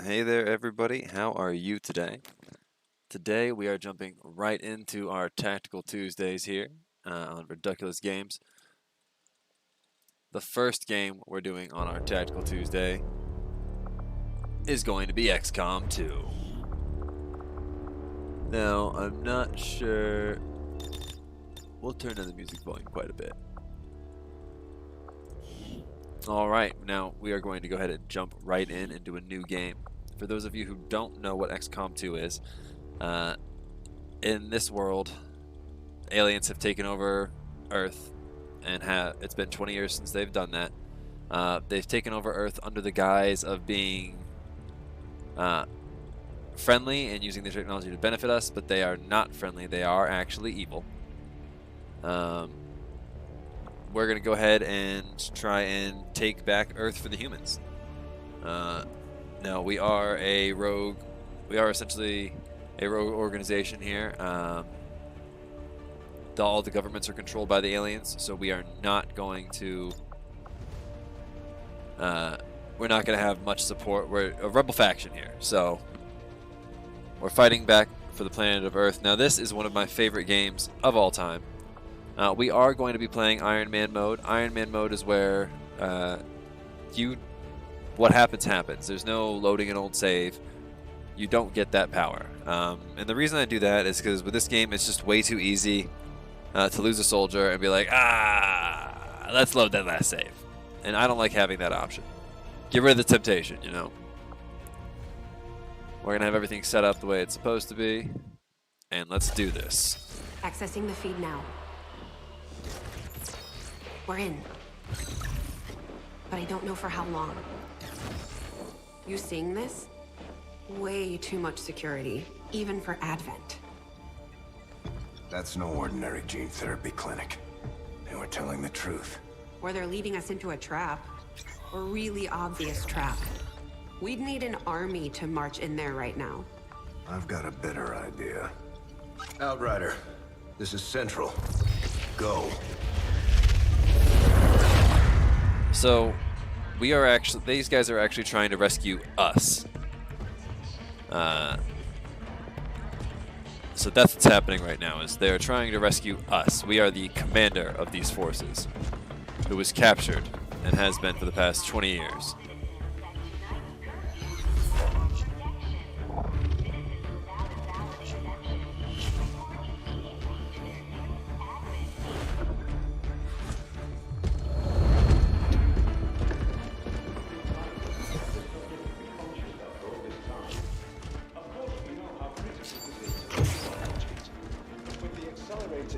Hey there, everybody. How are you today? Today we are jumping right into our Tactical Tuesdays here on Ridiculous Games. The first game we're doing on our Tactical Tuesday is going to be XCOM 2. Now, I'm not sure... We'll turn down the music volume quite a bit. Alright, now we are going to go ahead and jump right in and do a new game. For those of you who don't know what XCOM 2 is, in this world, aliens have taken over Earth, and it's been 20 years since they've done that. They've taken over Earth under the guise of being friendly and using their technology to benefit us, but they are not friendly. They are actually evil. We're going to go ahead and try and take back Earth for the humans. Now, we are essentially a rogue organization here. All the governments are controlled by the aliens, so we are not going to have much support. We're a rebel faction here, so we're fighting back for the planet of Earth. Now, this is one of my favorite games of all time. We are going to be playing Iron Man mode. Iron Man mode is where what happens. There's no loading an old save. You don't get that power. And the reason I do that is because with this game, it's just way too easy to lose a soldier and be like, let's load that last save. And I don't like having that option. Get rid of the temptation, you know. We're going to have everything set up the way it's supposed to be. And let's do this. Accessing the feed now. We're in. But I don't know for how long. You seeing this? Way too much security, even for Advent. That's no ordinary gene therapy clinic. They were telling the truth. Or they're leading us into a trap. A really obvious trap. We'd need an army to march in there right now. I've got a better idea. Outrider, this is Central. Go. So, these guys are actually trying to rescue us. So that's what's happening right now, is they're trying to rescue us. We are the commander of these forces, who was captured and has been for the past 20 years.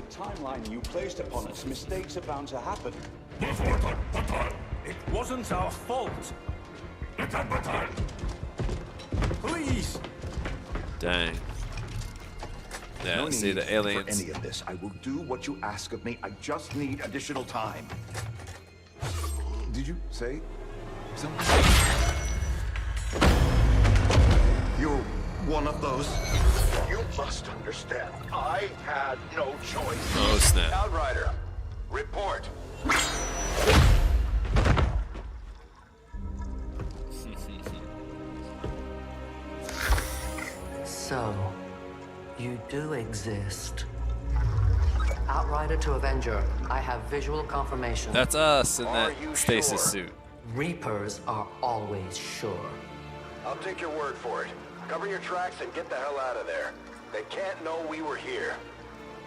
Timeline you placed upon us, mistakes are bound to happen. It wasn't our fault. Please. Dang. Yeah, No see need the aliens. for any of this. I will do what you ask of me. I just need additional time. Did you say something? You're one of those. You must understand. I had no choice. Oh snap. Outrider, report. So, you do exist. Outrider to Avenger, I have visual confirmation. That's us in that Are you stasis sure? suit. Reapers are always sure. I'll take your word for it. Cover your tracks and get the hell out of there. They can't know we were here.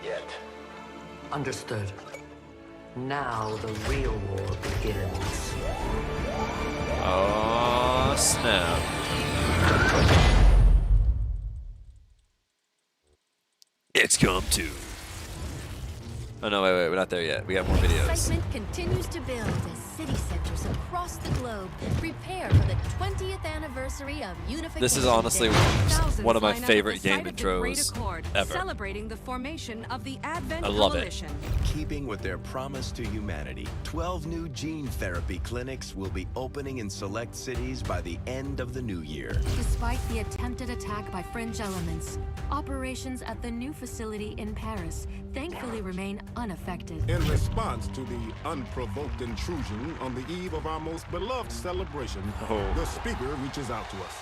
Yet. Understood. Now the real war begins. Oh snap. XCOM 2. Oh no, wait, we're not there yet. We got more videos. Excitement continues to build as city centers across the globe prepare for the 20th anniversary of unification. This is honestly one of my favorite game intros ever. Celebrating the formation of the Advent I love Coalition. Keeping with their promise to humanity, 12 new gene therapy clinics will be opening in select cities by the end of the new year. Despite the attempted attack by fringe elements, operations at the new facility in Paris thankfully remain unaffected. In response to the unprovoked intrusion on the eve of our most beloved celebration, the speaker reaches out to us.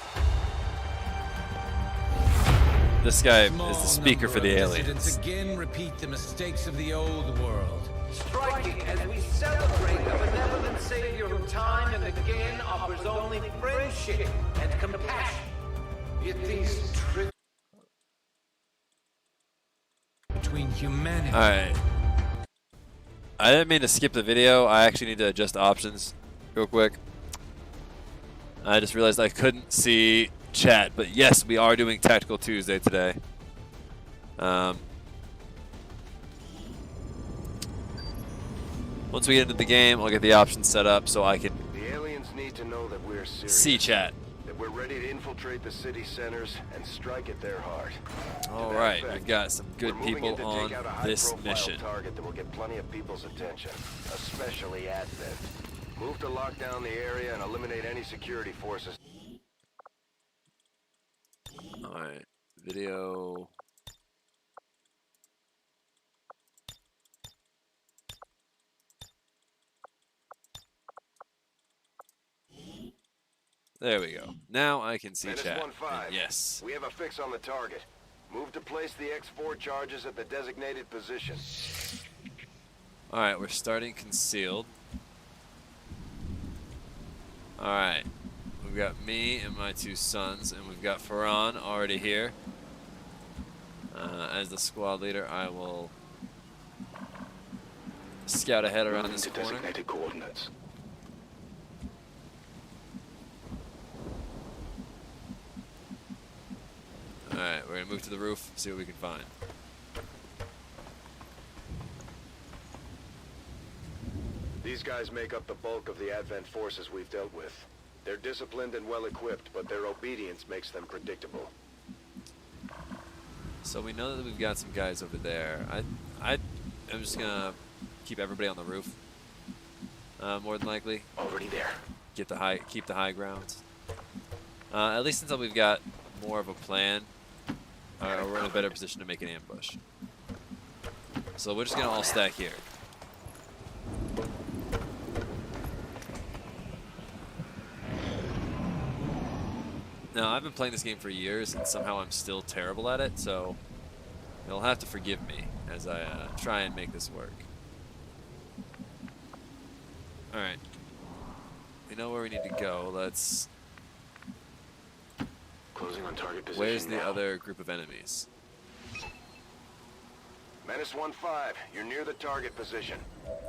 This guy is the speaker for the aliens. Again, repeat the mistakes of the old world. Striking as we celebrate a benevolent savior who time and again offers only friendship and compassion. Yet these Between humanity. Alright. I didn't mean to skip the video. I actually need to adjust options real quick. I just realized I couldn't see chat, but yes, we are doing Tactical Tuesday today. Once we get into the game, I'll get the options set up so I can The aliens need to know that we're serious. see chat. That we're ready to infiltrate the city centers and strike at their heart. Alright, we've got some good people on this mission. Target that will get plenty of people's attention, especially Advent. Move to lock down the area and eliminate any security forces. Alright, video. There we go. Now I can see chat. And yes. We have a fix on the target. Move to place the X4 charges at the designated position. Alright, we're starting concealed. Alright. We've got me and my two sons, and we've got Farhan already here. As the squad leader, I will scout ahead around this corner. Designated coordinates. Alright, we're gonna move to the roof, see what we can find. These guys make up the bulk of the Advent forces we've dealt with. They're disciplined and well equipped, but their obedience makes them predictable. So we know that we've got some guys over there. I'm just gonna keep everybody on the roof. More than likely. Already there. Keep the high grounds. At least until we've got more of a plan. We're in a better position to make an ambush. So we're just gonna all stack here. Now, I've been playing this game for years, and somehow I'm still terrible at it, so you'll have to forgive me as I try and make this work. Alright. We know where we need to go. Let's... Closing on target position. Where's the other group of enemies? Menace 1-5, you're near the target position.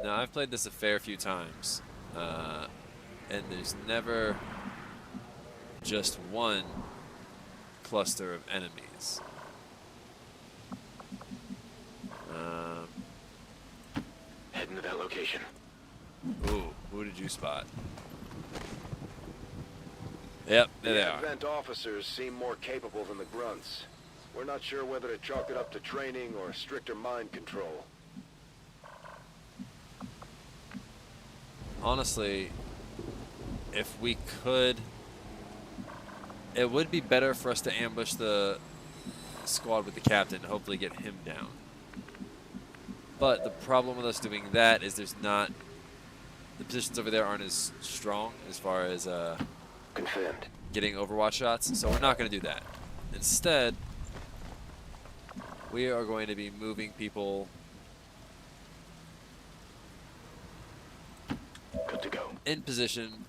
Now, I've played this a fair few times, and there's never just one cluster of enemies. Heading to that location. Ooh, who did you spot? Yep, there they are. The Advent officers seem more capable than the grunts. We're not sure whether to chalk it up to training or stricter mind control. Honestly, if we could, it would be better for us to ambush the squad with the captain and hopefully get him down. But the problem with us doing that is there's not, the positions over there aren't as strong as far as Confirmed. Getting Overwatch shots, so we're not going to do that. Instead, we are going to be moving people good to go in position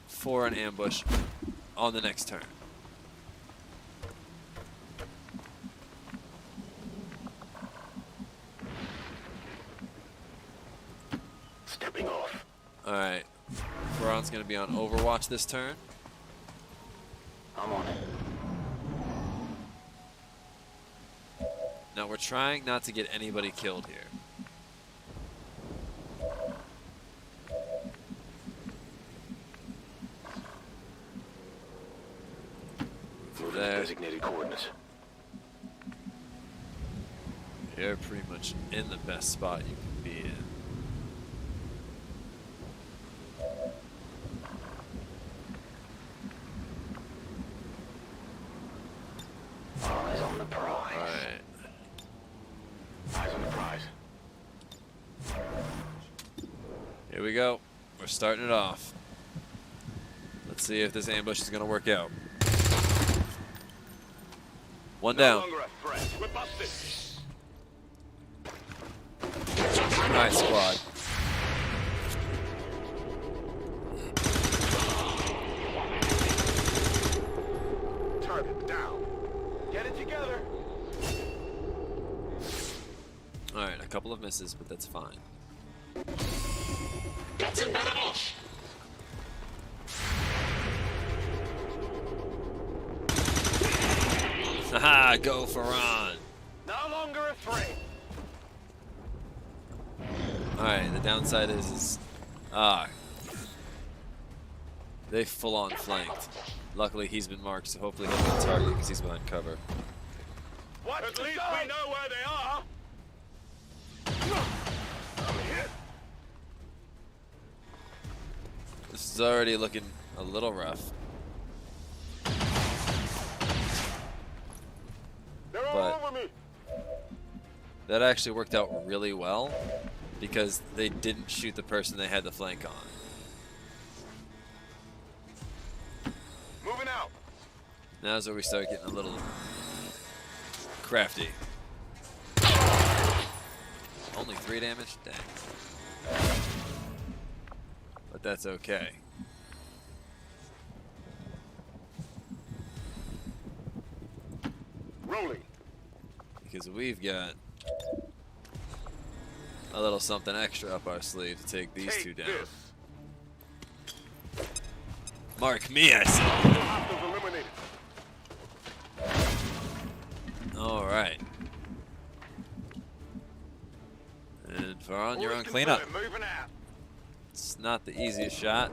for an ambush on the next turn. Stepping off. Alright. Farhan's going to be on Overwatch this turn. I'm on it. Now we're trying not to get anybody killed here. Moving to designated coordinates. You're pretty much in the best spot you can be in. Eyes on the prize. Alright. Eyes on the prize. Here we go. We're starting it off. Let's see if this ambush is going to work out. One No down. longer a threat. We're busted. Nice squad. Target down. Get it together. Alright, a couple of misses, but that's fine. Haha, go for Ron. No longer a threat. Alright, the downside is they full on flanked. Luckily he's been marked, so hopefully he'll get targeted because he's behind cover. At least we know where they are. This is already looking a little rough. They're But- all over me. That actually worked out really well because they didn't shoot the person they had the flank on. Moving out. Now's where we start getting a little crafty. Only 3 damage? Dang. But that's okay. Rolling. Because we've got a little something extra up our sleeve to take these two down. This. Mark me, I said. Hostiles eliminated. Alright. And Faron, you're on Orders cleanup. confirmed. Moving out. It's not the easiest shot.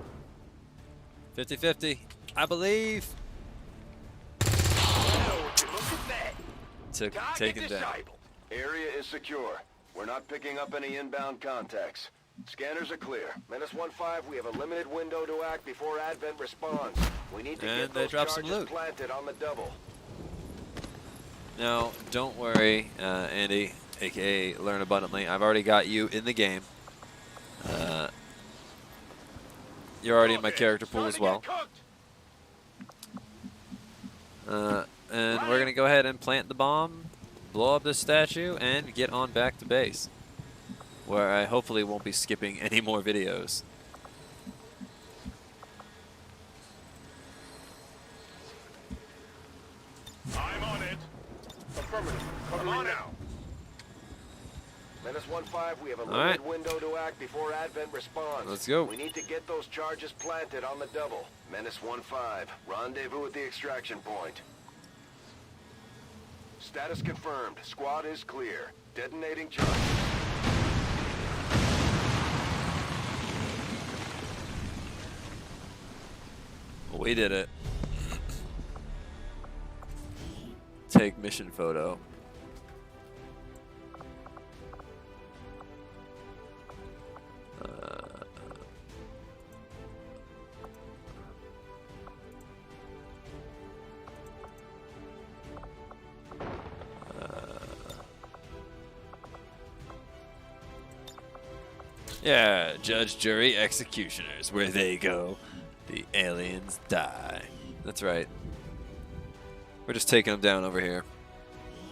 50-50, I believe. Oh, look at that. Take him down. Disabled. Area is secure. We're not picking up any inbound contacts. Scanners are clear. Menace 1-5, we have a limited window to act before Advent responds. We need to And get they those drop some charges loot. planted on the double. Now, don't worry, Andy, aka Learn Abundantly. I've already got you in the game. You're already in my character pool as well. And we're gonna go ahead and plant the bomb, blow up this statue, and get on back to base, where I hopefully won't be skipping any more videos. I'm on it. Affirmative. Come on now. Menace 1-5, we have a limited window to act before Advent responds. Let's go. We need to get those charges planted on the double. Menace 1-5, rendezvous at the extraction point. Status confirmed. Squad is clear. Detonating charges. We did it. Take mission photo. Yeah, judge, jury, executioners. Where they go, the aliens die. That's right. We're just taking them down over here.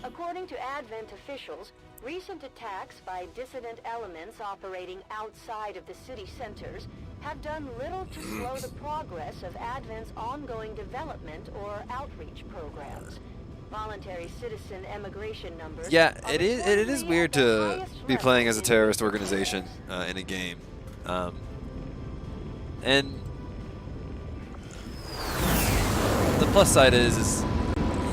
According to Advent officials, recent attacks by dissident elements operating outside of the city centers have done little to slow the progress of Advent's ongoing development or outreach programs. Voluntary citizen emigration numbers. Yeah, it is weird to be playing as a terrorist organization in a game, and the plus side is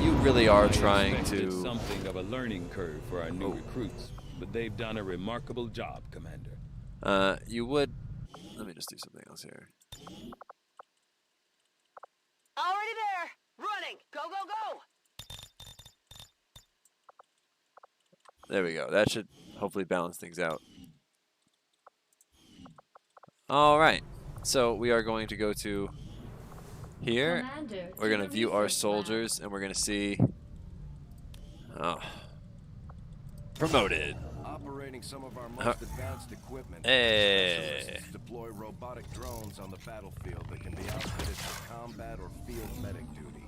you really are trying to. Something of a learning curve for our new recruits, but they've done a remarkable job, Commander. You would. Let me just do something else here. Already there! Running! Go, go, go! There we go. That should hopefully balance things out. All right. So we are going to go to here. Commander, We're going to to view our research soldiers, and we're going to see. Oh. Promoted. Operating some of our most advanced equipment. Hey. Specialists deploy robotic drones on the battlefield that can be outfitted for combat or field medic duty.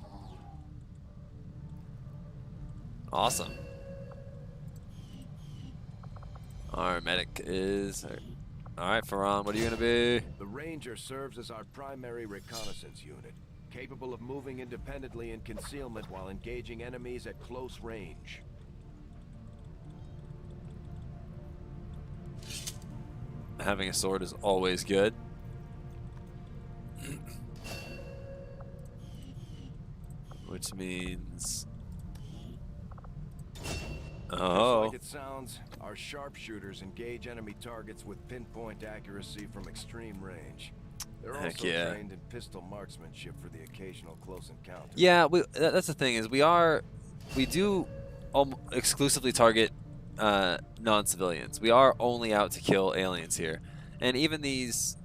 Awesome. Our medic is... Alright, Farhan, what are you going to be? The Ranger serves as our primary reconnaissance unit, capable of moving independently in concealment while engaging enemies at close range. Having a sword is always good. Which means... Oh. Just like it sounds, our sharpshooters engage enemy targets with pinpoint accuracy from extreme range. They're Heck also yeah. trained in pistol marksmanship for the occasional close encounter. Yeah, that's the thing is we do exclusively target non-civilians. We are only out to kill aliens here, and even these,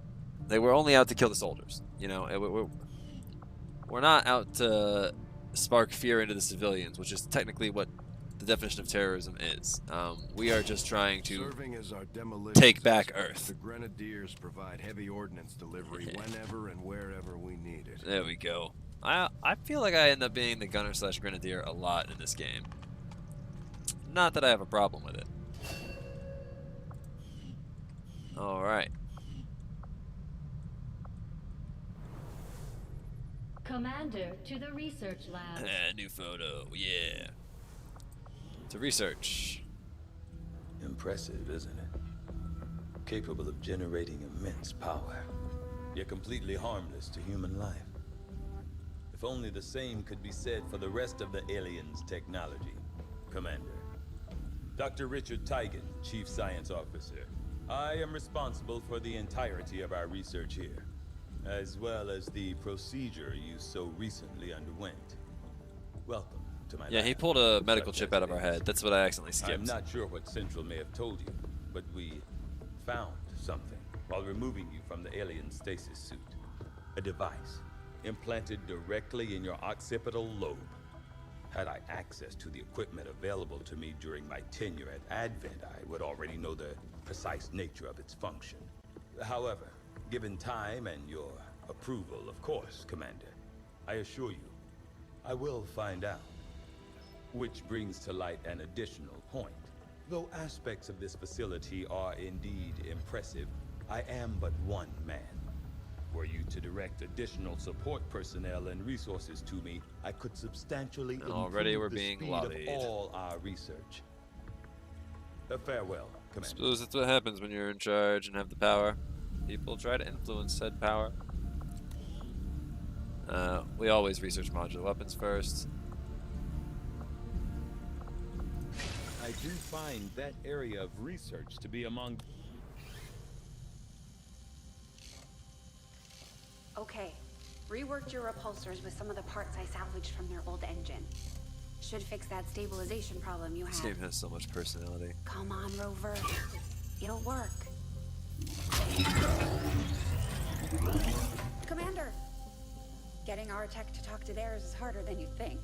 we're only out to kill the soldiers. You know, we're not out to spark fear into the civilians, which is technically what the definition of terrorism is. We are just trying to Serving as our take back Earth. The Grenadiers provide heavy ordnance delivery whenever and wherever we need it. There we go. I feel like I end up being the gunner / grenadier a lot in this game. Not that I have a problem with it. All right. Commander, to the research lab. New photo, yeah. To research. Impressive, isn't it? Capable of generating immense power, yet completely harmless to human life. If only the same could be said for the rest of the aliens' technology, Commander. Dr. Richard Tigan, Chief Science Officer. I am responsible for the entirety of our research here, as well as the procedure you so recently underwent. Welcome to my lab. He pulled a medical chip out of our head. That's what I accidentally skipped. I'm not sure what Central may have told you, but we found something while removing you from the alien stasis suit. A device implanted directly in your occipital lobe. Had I access to the equipment available to me during my tenure at Advent, I would already know the precise nature of its function. However, given time and your approval, of course, Commander, I assure you, I will find out. Which brings to light an additional point. Though aspects of this facility are indeed impressive, I am but one man. Were you to direct additional support personnel and resources to me, I could substantially improve already we're the being speed lobbied. of all our research. Farewell, I Commander. suppose that's what happens when you're in charge and have the power. People try to influence said power. We always research modular weapons first. I do find that area of research to be among... Okay, reworked your repulsors with some of the parts I salvaged from their old engine. Should fix that stabilization problem you This had. game has so much personality. Come on, Rover. It'll work. Commander! Getting our tech to talk to theirs is harder than you'd think.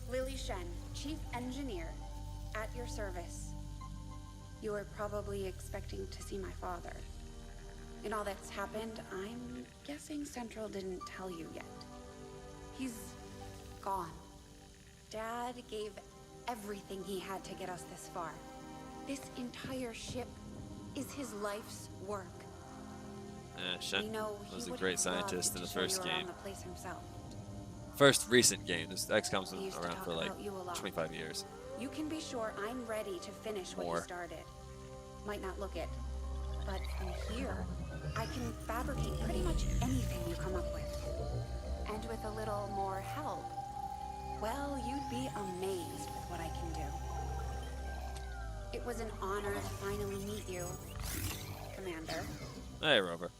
Lily Shen, Chief Engineer, at your service. You were probably expecting to see my father. In all that's happened, I'm guessing Central didn't tell you yet. He's gone. Dad gave everything he had to get us this far. This entire ship is his life's work. Shen was a great scientist in the first game. The place himself. First recent game. This XCOM's been He used to around talk for like about you a lot. 25 years. You can be sure I'm ready to finish what More. you started. Might not look it, but from here, I can fabricate pretty much anything you come up with. And with a little more help, well, you'd be amazed with what I can do. It was an honor to finally meet you, Commander. Hey, Rover.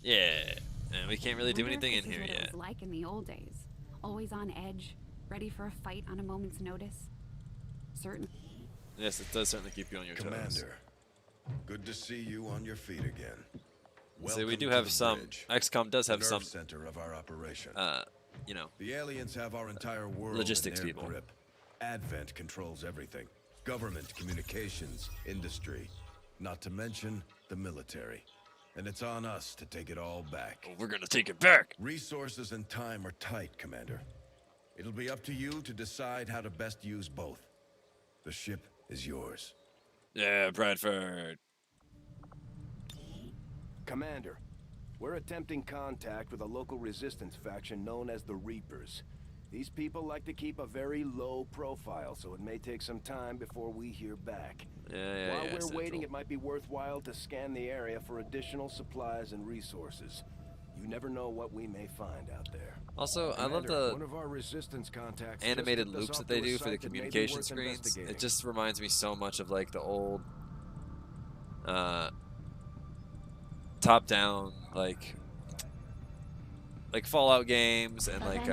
Yeah, and we can't really do anything in here This is what yet. it was like in the old days. Always on edge, ready for a fight on a moment's notice. Certain. Yes, it does certainly keep you on your toes. Commander, good to see you on your feet again. So we Welcome do to have the some. bridge, XCOM does the have nerve some. center of our operation. You know. The aliens have our entire world Logistics in their people. grip. Advent controls everything. Government, communications, industry, not to mention the military. And it's on us to take it all back. We're gonna take it back. Resources and time are tight, Commander. It'll be up to you to decide how to best use both. The ship is yours. Yeah, Bradford. Commander, we're attempting contact with a local resistance faction known as the Reapers. These people like to keep a very low profile, so it may take some time before we hear back. While we're waiting, it might be worthwhile to scan the area for additional supplies and resources. You never know what we may find out there. Also, Commander, I love the one of our resistance contacts animated just tipped us loops off that they to a do for the site that may be communication worth screens. It investigating. just reminds me so much of like the old top-down like Fallout games and like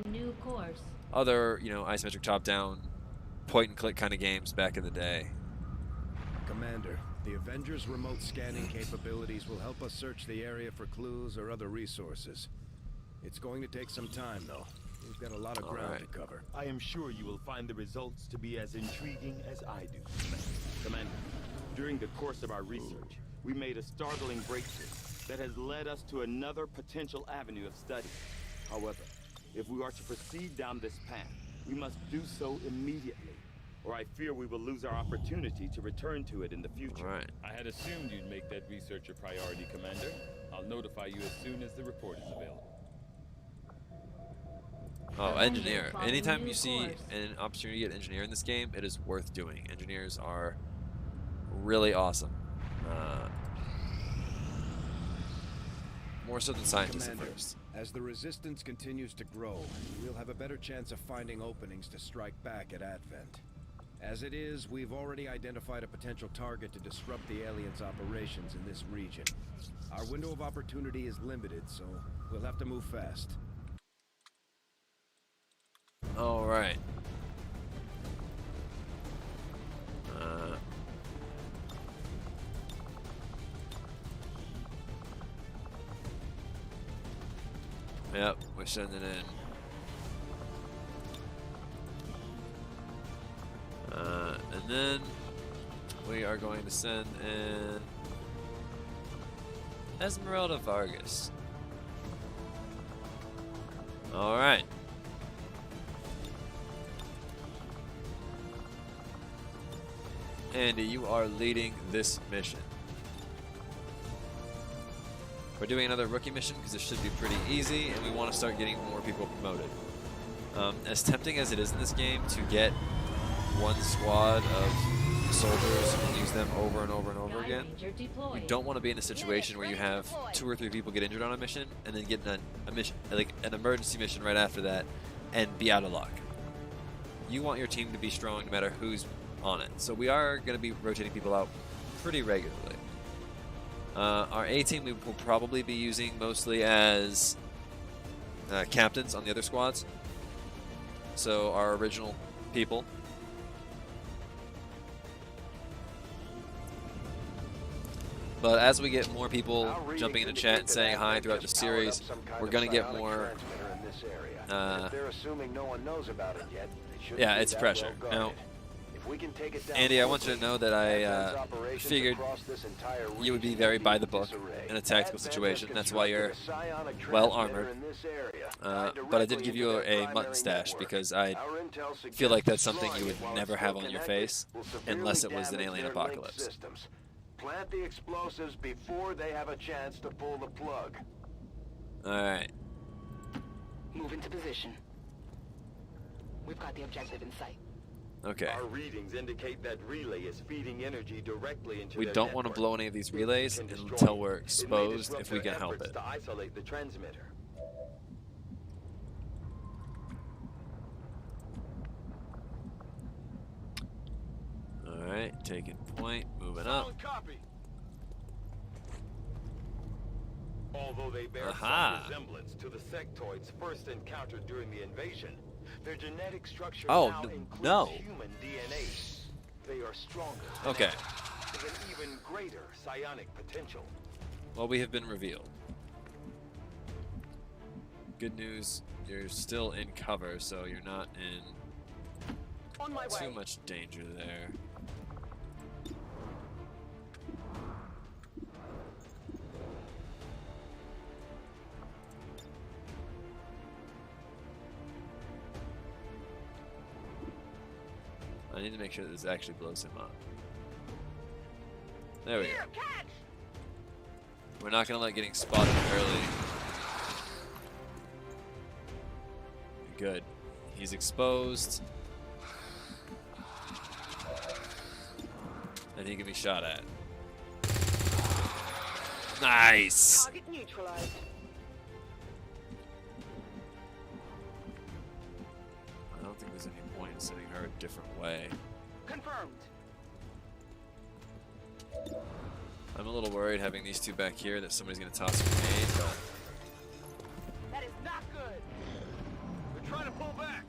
new course. other, you know, isometric top-down point-and-click kind of games back in the day. Commander, the Avengers' remote scanning capabilities will help us search the area for clues or other resources. It's going to take some time, though. We've got a lot of ground to cover. I am sure you will find the results to be as intriguing as I do. Commander, during the course of our research, we made a startling breakthrough that has led us to another potential avenue of study. However, if we are to proceed down this path, we must do so immediately, or I fear we will lose our opportunity to return to it in the future. I had assumed you'd make that research a priority, Commander. I'll notify you as soon as the report is available. Oh, engineer. Anytime you see an opportunity to get engineer in this game, it is worth doing. Engineers are really awesome. More so than scientists at Commander, first. as the resistance continues to grow, we'll have a better chance of finding openings to strike back at Advent. As it is, we've already identified a potential target to disrupt the aliens' operations in this region. Our window of opportunity is limited, so we'll have to move fast. All right. Yep, we're sending in. And then we are going to send in Esmeralda Vargas. All right. Andy, you are leading this mission. We're doing another rookie mission because it should be pretty easy, and we want to start getting more people promoted. As tempting as it is in this game to get one squad of soldiers and use them over and over and over again, you don't want to be in a situation where you have 2 or 3 people get injured on a mission and then get a mission, like an emergency mission right after that, and be out of luck. You want your team to be strong no matter who's on it. So we are going to be rotating people out pretty regularly. Our A team we will probably be using mostly as captains on the other squads. So our original people. But as we get more people jumping into chat and saying hi throughout the series, we're going to get more. If they're assuming no one knows about it yet, it shouldn't Yeah, be it's that pressure. well Now, guarded. If we can take it down Andy, I want closely, you to know that I Advent's operations figured across this entire you would be region very will by in the book disarray. in a tactical Advent situation. has That's why you're constructed a psionic well transmitter armored. in this area, But I did directly give into you their a primary mutton stash network. because I Our intel feel like that's suggests something you would destroying it while never it's have still on your connected face will severely unless it was an damage alien their link apocalypse. systems. Plant the explosives before they have a chance to pull the plug. Alright. Move into position. We've got the objective in sight. Okay. Our readings indicate that relay is feeding energy directly into We their don't want to network. blow any of these relays It can destroy until it. we're It may exposed disrupt if we their can help efforts it. to isolate the transmitter. Alright, taking point, moving up. Although they bear Aha. some resemblance to the sectoids first encountered during the invasion, their genetic structure Oh, now includes no. human DNA. They are stronger Okay. with an even greater psionic potential. Well, we have been revealed. Good news, you're still in cover, so you're not in On my too way. much danger there. I need to make sure that this actually blows him up. There we go. We're not going to let getting spotted early. Good. He's exposed. And he can be shot at. Nice! Target neutralized. I don't think there's any point in sending her a different way. Confirmed. I'm a little worried having these two back here that somebody's going to toss a grenade, but... That is not good. They're trying to pull back.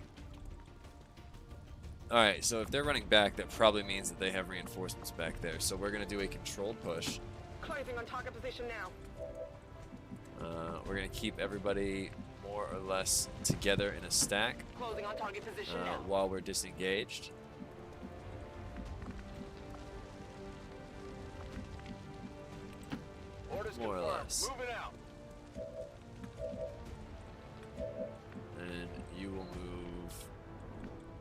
Alright, so if they're running back, that probably means that they have reinforcements back there. So we're going to do a controlled push. Closing on target position now. We're going to keep everybody more or less together in a stack Closing on target position now. while we're disengaged. Orders More or confirmed. less. Moving out. And you will move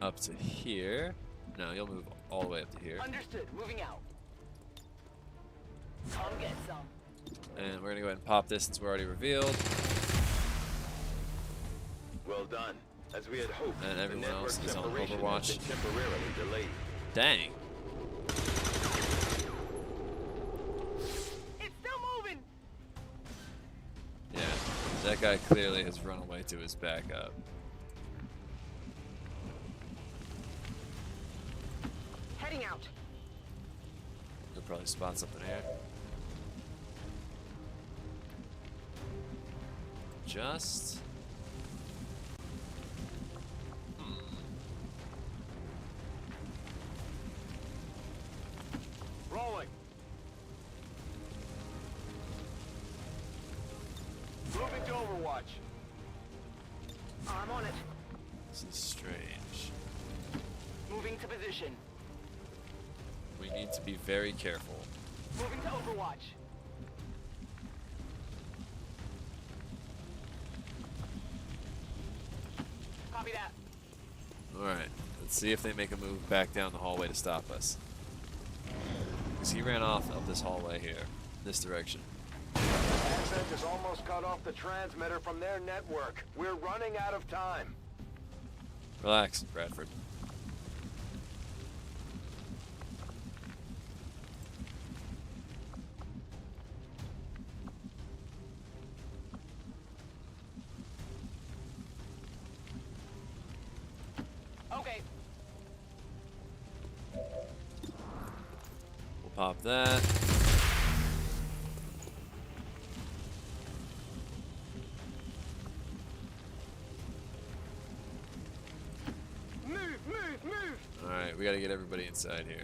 up to here. No, you'll move all the way up to here. Understood. Moving out. Come get some. And we're going to go ahead and pop this since we're already revealed. Well done. As we had hoped, And everyone the else network is on separation has Overwatch. been temporarily delayed. Dang. It's still moving. Yeah, that guy clearly has run away to his backup. Heading out. He'll probably spot something here. Just... Rolling. Moving to Overwatch. I'm on it. This is strange. Moving to position. We need to be very careful. Moving to Overwatch. Copy that. Alright, let's see if they make a move back down the hallway to stop us. Because he ran off up this hallway here, this direction. Advent has almost cut off the transmitter from their network. We're running out of time. Relax, Bradford. Okay. We'll pop that. Move. Alright, we gotta get everybody inside here.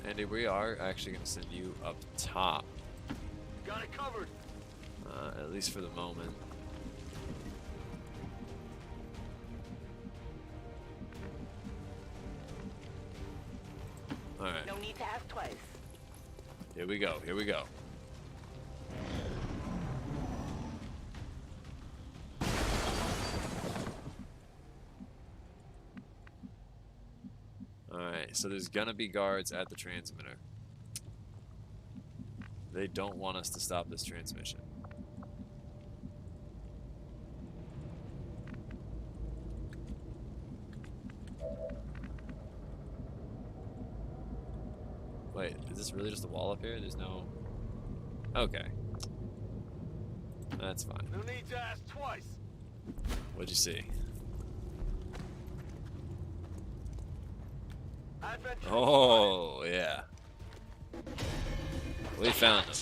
Andy, we are actually gonna send you up top. Got it covered. At least for the moment. Alright. No need to ask twice. Here we go, here we go. Alright, so there's gonna be guards at the transmitter. They don't want us to stop this transmission. Wait, is this really just a wall up here? There's no... Okay. That's fine. No need to ask twice. What'd you see? Advent. Oh, yeah. We found them.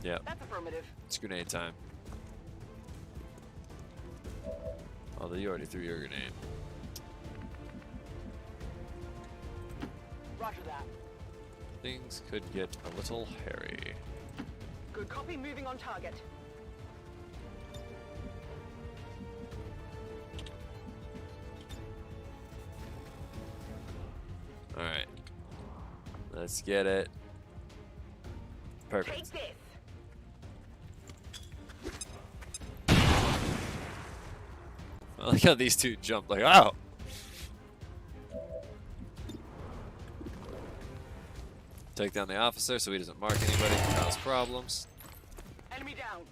Yep. That's affirmative. It's grenade time. Although you already threw your grenade. Roger that. Things could get a little hairy. Good copy. Moving on target. Alright. Let's get it. Perfect. Take this. I like how these two jump like, ow! Take down the officer so he doesn't mark anybody and cause problems. Enemy down.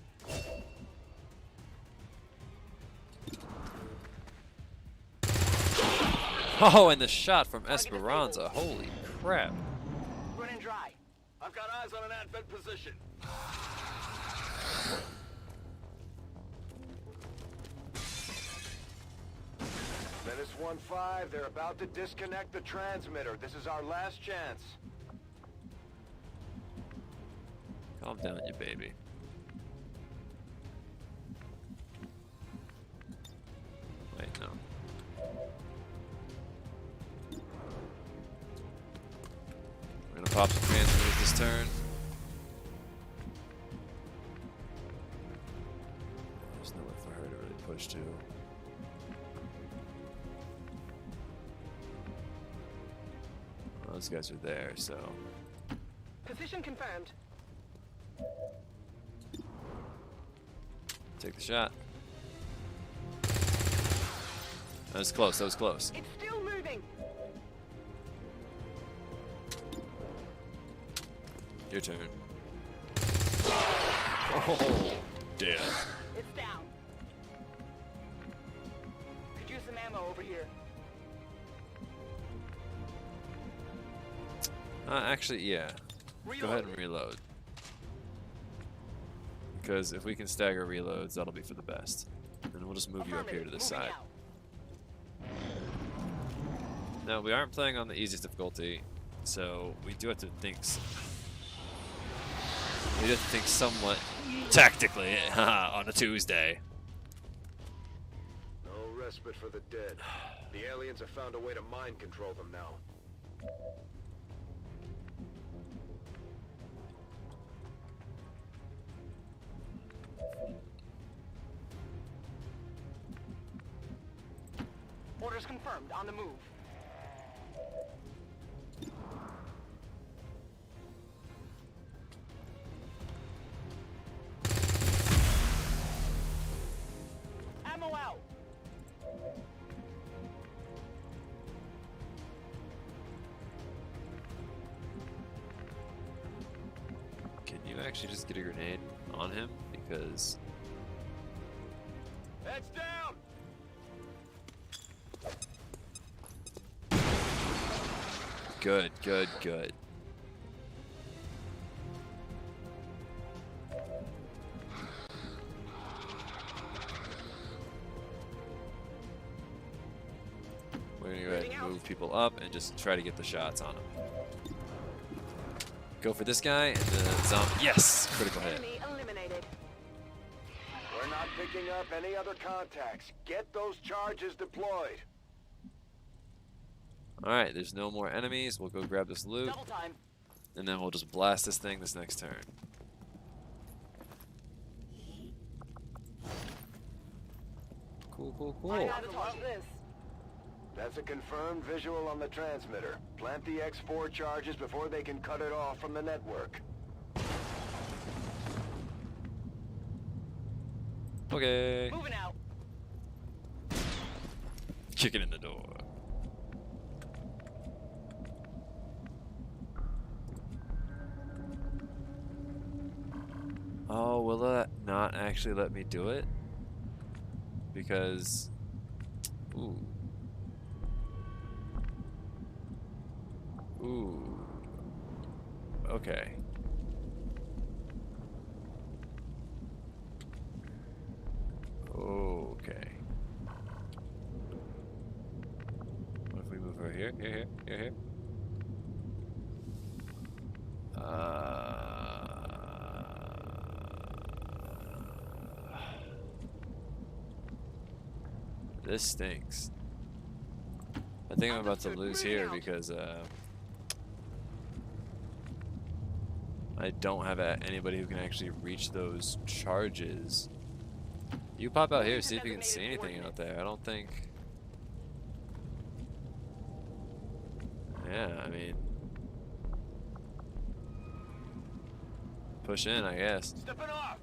Oh, and the shot from Esperanza. Holy crap. Running dry. I've got eyes on an advent position. Menace 1-5, they're about to disconnect the transmitter. This is our last chance. Calm down, you baby. Wait, no. We're gonna pop some transmitters this turn. There's nowhere for her to really push to. Well, those guys are there, so. Position confirmed. Take the shot. That was close, that was close. It's still moving. Your turn. Oh, dead. It's down. Could use some ammo over here. Actually, yeah. Go ahead and reload. Because if we can stagger reloads, that'll be for the best. And we'll just move you up here to this side. Now, we aren't playing on the easiest difficulty, so we do have to think. We have to think somewhat tactically on a Tuesday. No respite for the dead. The aliens have found a way to mind control them now. Orders confirmed. On the move. Ammo out. Can you actually just get a grenade on him? Because... Heads down! Good, good, good. We're gonna go ahead and move people up and just try to get the shots on them. Go for this guy and the zombie. Yes! Critical hit. Enemy eliminated. We're not picking up any other contacts. Get those charges deployed. Alright, there's no more enemies. We'll go grab this loot. Double time. And then we'll just blast this thing this next turn. Cool, cool, cool. I know how to this. That's a confirmed visual on the transmitter. Plant the X4 charges before they can cut it off from the network. Okay. Moving out. Kicking in the door. Oh, will that not actually let me do it? Because... Ooh. Ooh. Okay. Okay. What if we move over here? Here. This stinks. I think I'm about to lose here because I don't have anybody who can actually reach those charges. You pop out here, see if you can see anything out there. I don't think. Yeah, I mean, push in, I guess. Stepping off.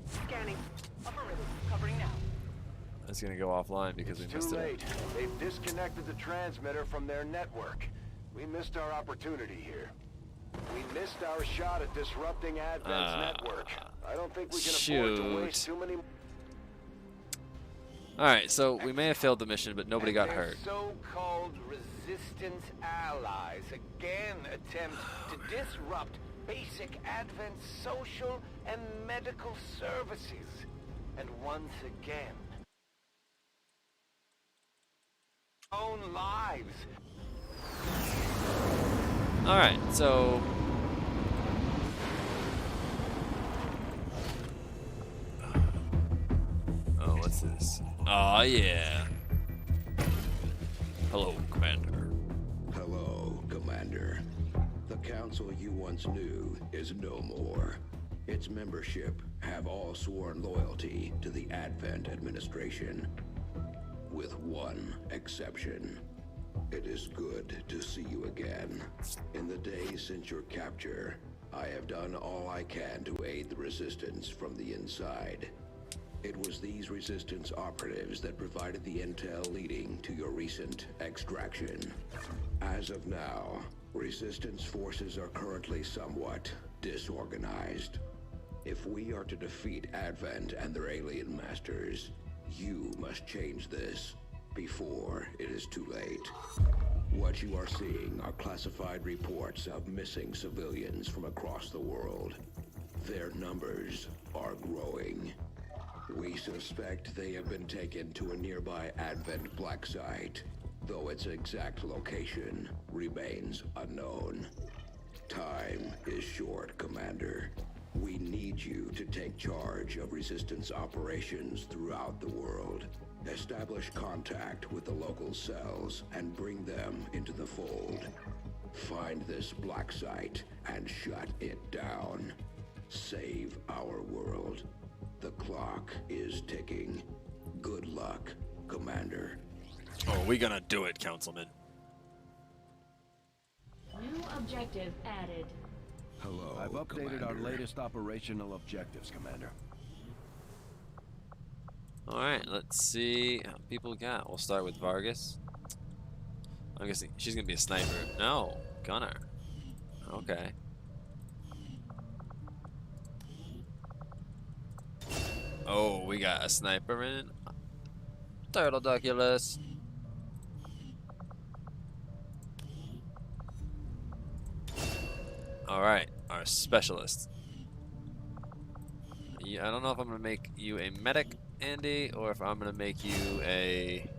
Scanning. Upper ribbon. Covering now. It's gonna go offline because we missed Too it. late. They've disconnected the transmitter from their network. We missed our opportunity here. We missed our shot at disrupting Advent's network. I don't think we can afford to waste too many. Alright, so we may have failed the mission, but nobody got hurt. So-called resistance allies again attempt to disrupt basic Advent social and medical services. And once again, own lives. Alright, so oh, what's this? Oh yeah. Hello, Commander. Hello, Commander. The council you once knew is no more. Its membership have all sworn loyalty to the Advent administration, with one exception. It is good to see you again. In the days since your capture, I have done all I can to aid the resistance from the inside. It was these resistance operatives that provided the intel leading to your recent extraction. As of now, resistance forces are currently somewhat disorganized. If we are to defeat Advent and their alien masters, you must change this before it is too late. What you are seeing are classified reports of missing civilians from across the world. Their numbers are growing. We suspect they have been taken to a nearby Advent black site, though its exact location remains unknown. Time is short, Commander. We need you to take charge of resistance operations throughout the world. Establish contact with the local cells and bring them into the fold. Find this black site and shut it down. Save our world. The clock is ticking. Good luck, Commander. Oh, we gonna do it, Councilman. New objective added. Hello, I've updated Commander. our latest operational objectives, Commander. Alright, let's see how people got. We'll start with Vargas. I'm guessing she's gonna be a sniper. No, gunner. Okay. Oh, we got a sniper in. Turtledoculus. Alright, our specialist. Yeah, I don't know if I'm gonna make you a medic, Andy, or if I'm gonna make you a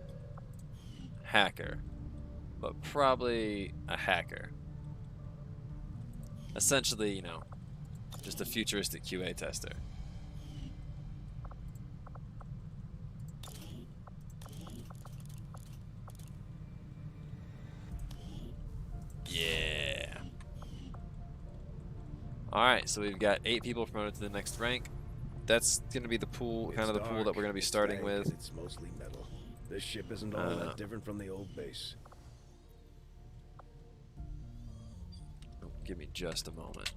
hacker. But probably a hacker. Essentially, you know, just a futuristic QA tester. Yeah. Alright, so we've got 8 people promoted to the next rank. That's going to be the pool, kind of the pool that we're going to be starting with. It's mostly metal. This ship isn't all that different from the old base. Give me just a moment.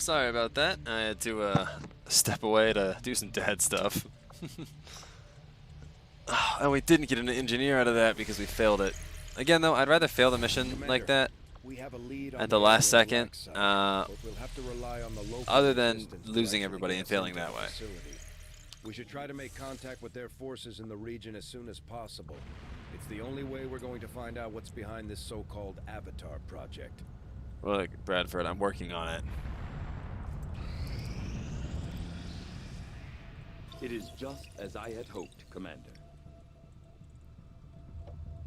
sorry about that. I had to step away to do some dad stuff. And we didn't get an engineer out of that because we failed it. Again, though, I'd rather fail the mission like that at the last second, other than losing everybody and failing that way. We should try to make contact with their forces in the region as soon as possible. It's the only way we're going to find out what's behind this so-called Avatar project. Look, Bradford, I'm working on it. It is just as I had hoped, Commander.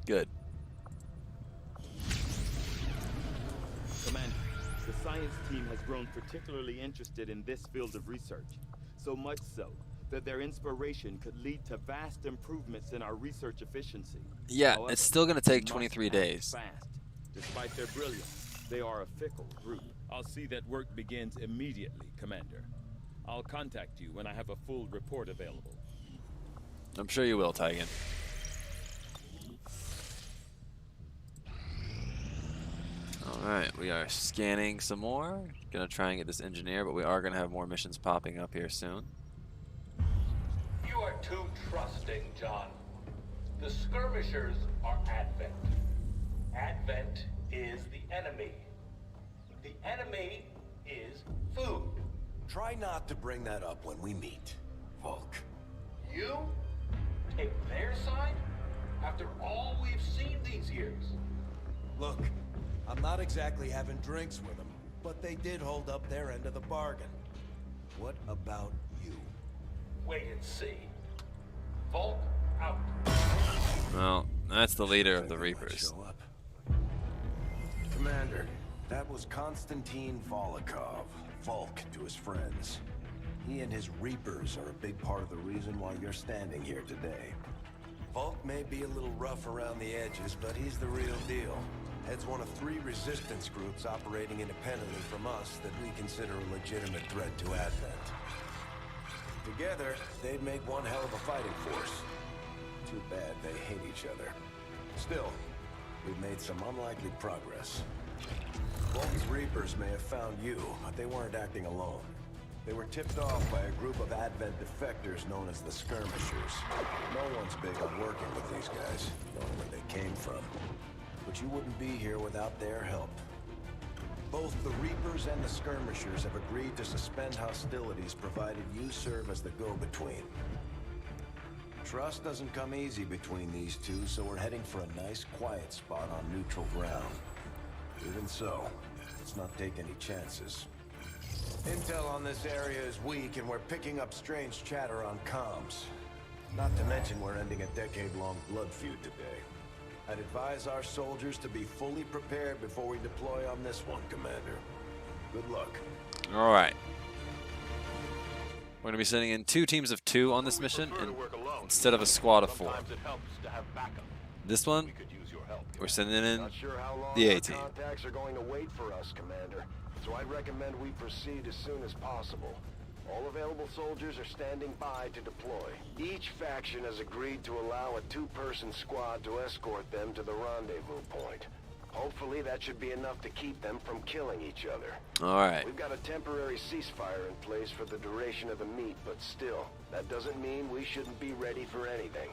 Good. Commander, the science team has grown particularly interested in this field of research. So much so that their inspiration could lead to vast improvements in our research efficiency. Yeah, However, it's still going to take we 23 must act days. Fast. Despite their brilliance, they are a fickle group. I'll see that work begins immediately, Commander. I'll contact you when I have a full report available. I'm sure you will, Tygan. Alright, we are scanning some more. Gonna try and get this engineer, but we are gonna have more missions popping up here soon. You are too trusting, John. The skirmishers are Advent. Advent is the enemy. The enemy is food. Try not to bring that up when we meet, Volk. You take their side after all we've seen these years. Look, I'm not exactly having drinks with them, but they did hold up their end of the bargain. What about you? Wait and see. Volk out. Well, that's the leader of the Reapers. Commander, that was Konstantin Volokov, Volk to his friends. He and his Reapers are a big part of the reason why you're standing here today. Volk may be a little rough around the edges, but he's the real deal. Heads one of 3 resistance groups operating independently from us that we consider a legitimate threat to Advent. Together, they'd make one hell of a fighting force. Too bad they hate each other. Still, we've made some unlikely progress. Volk's Reapers may have found you, but they weren't acting alone. They were tipped off by a group of Advent defectors known as the Skirmishers. No one's big on working with these guys, knowing where they came from. But you wouldn't be here without their help. Both the Reapers and the Skirmishers have agreed to suspend hostilities provided you serve as the go-between. Trust doesn't come easy between these two, so we're heading for a nice quiet spot on neutral ground. Even so, let's not take any chances. Intel on this area is weak, and we're picking up strange chatter on comms. Not to mention we're ending a decade-long blood feud today. I'd advise our soldiers to be fully prepared before we deploy on this one, Commander. Good luck. Alright. We're going to be sending in 2 teams of 2 on this mission instead of a squad of 4. This one, we're sending in the A team. Contacts are going to wait for us, Commander. So I'd recommend we proceed as soon as possible. All available soldiers are standing by to deploy. Each faction has agreed to allow a 2-person squad to escort them to the rendezvous point. Hopefully that should be enough to keep them from killing each other. Alright. We've got a temporary ceasefire in place for the duration of the meet, but still, that doesn't mean we shouldn't be ready for anything.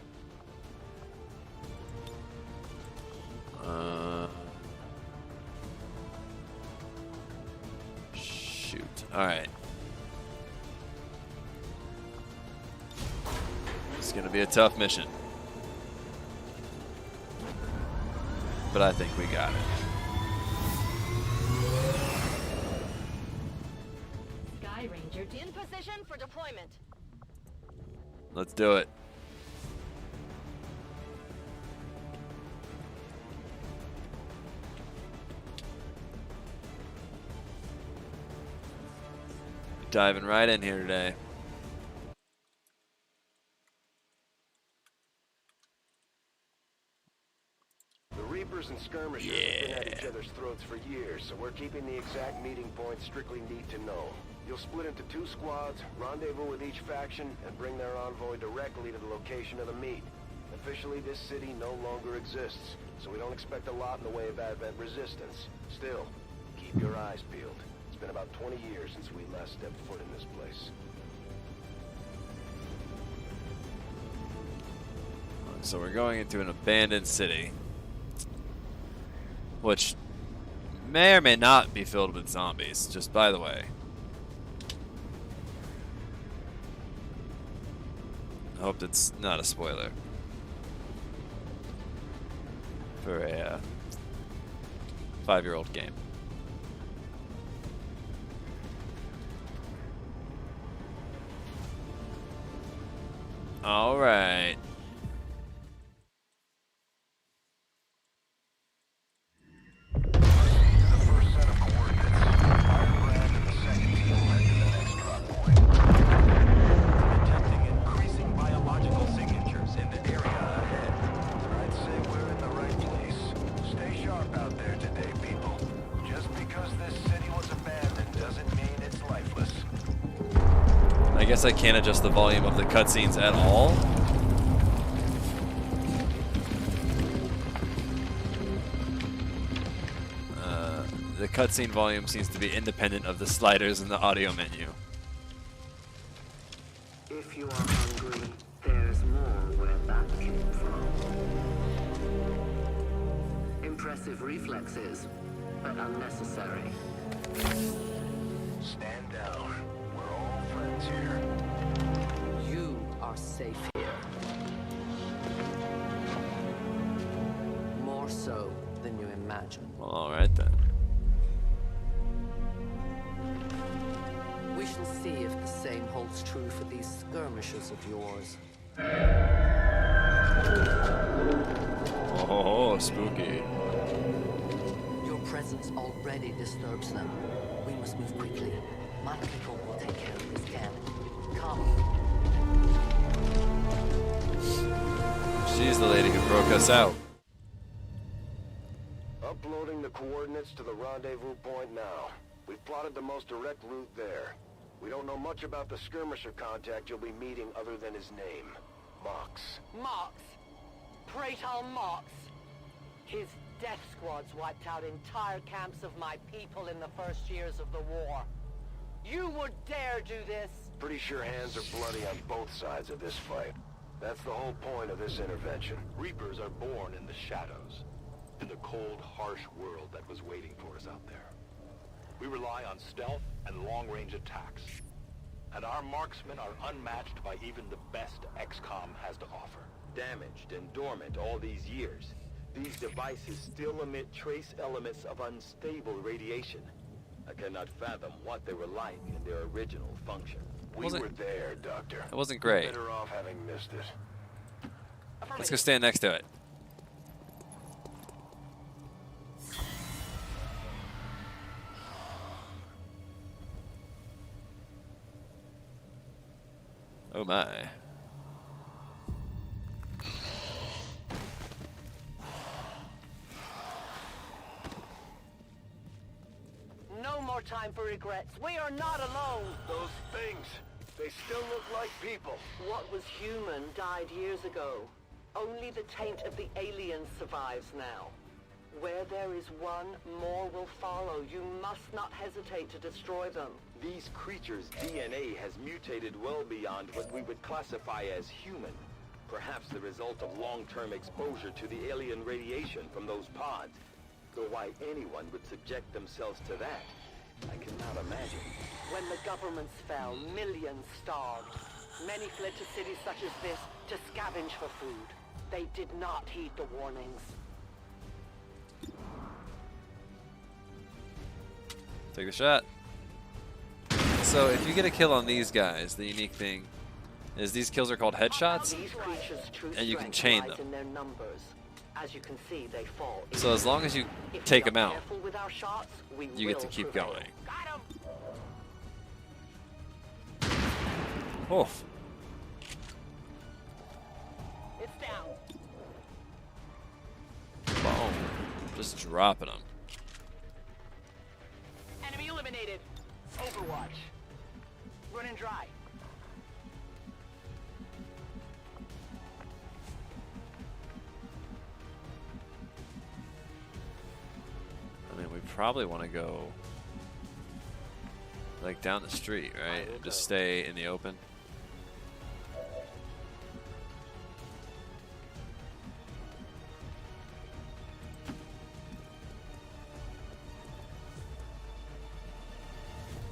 Shoot. Alright. It's gonna be a tough mission. But I think we got it. Sky Ranger in position for deployment. Let's do it. Diving right in here today. The Reapers and Skirmishers have been at each other's throats for years, so we're keeping the exact meeting points strictly need to know. You'll split into 2 squads, rendezvous with each faction, and bring their envoy directly to the location of the meet. Officially, this city no longer exists, so we don't expect a lot in the way of Advent resistance. Still, keep your eyes peeled. It's been about 20 years since we last stepped foot in this place. So we're going into an abandoned city, which may or may not be filled with zombies, just by the way. I hope that's not a spoiler for a 5-year-old game. All right. I guess I can't adjust the volume of the cutscenes at all. The cutscene volume seems to be independent of the sliders in the audio menu. If you are hungry, there's more where that came from. Impressive reflexes, but unnecessary. Stand down. We're all friends here. You are safe here. More so than you imagine. Well, all right then. We shall see if the same holds true for these skirmishers of yours. Oh, spooky. Your presence already disturbs them. We must move quickly. My people will take care of this camp. Come. She's the lady who broke us out. Uploading the coordinates to the rendezvous point now. We've plotted the most direct route there. We don't know much about the skirmisher contact you'll be meeting other than his name. Mox. Mox? Praetor Mox? His death squads wiped out entire camps of my people in the first years of the war. You would dare do this? Pretty sure hands are bloody on both sides of this fight. That's the whole point of this intervention. Reapers are born in the shadows, in the cold, harsh world that was waiting for us out there. We rely on stealth and long-range attacks. And our marksmen are unmatched by even the best XCOM has to offer. Damaged and dormant all these years, these devices still emit trace elements of unstable radiation. I cannot fathom what they were like in their original function. We were there, Doctor. It wasn't great. Better off having missed it. Let's go stand next to it. Oh my. No more time for regrets. We are not alone. Those things, they still look like people. What was human died years ago. Only the taint of the aliens survives now. Where there is one, more will follow. You must not hesitate to destroy them. These creatures' DNA has mutated well beyond what we would classify as human. Perhaps the result of long-term exposure to the alien radiation from those pods. Though why anyone would subject themselves to that, I cannot imagine. When the governments fell, millions starved. Many fled to cities such as this to scavenge for food. They did not heed the warnings. Take the shot. So if you get a kill on these guys, the unique thing is these kills are called headshots, and you can chain them. In their numbers. As you can see, they fall. So as long as you take them out, With our shots, you get to keep going. Oh. It's down. Boom. Just dropping them. Enemy eliminated. Overwatch. Running dry. I mean, we probably want to go like down the street, right? And just stay in the open.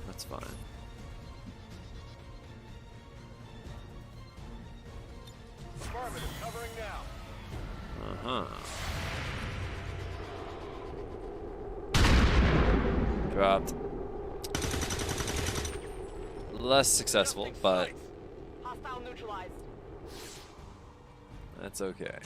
That's fine. Affirmative, covering now. Dropped. Less successful, but Hostile neutralized. that's okay.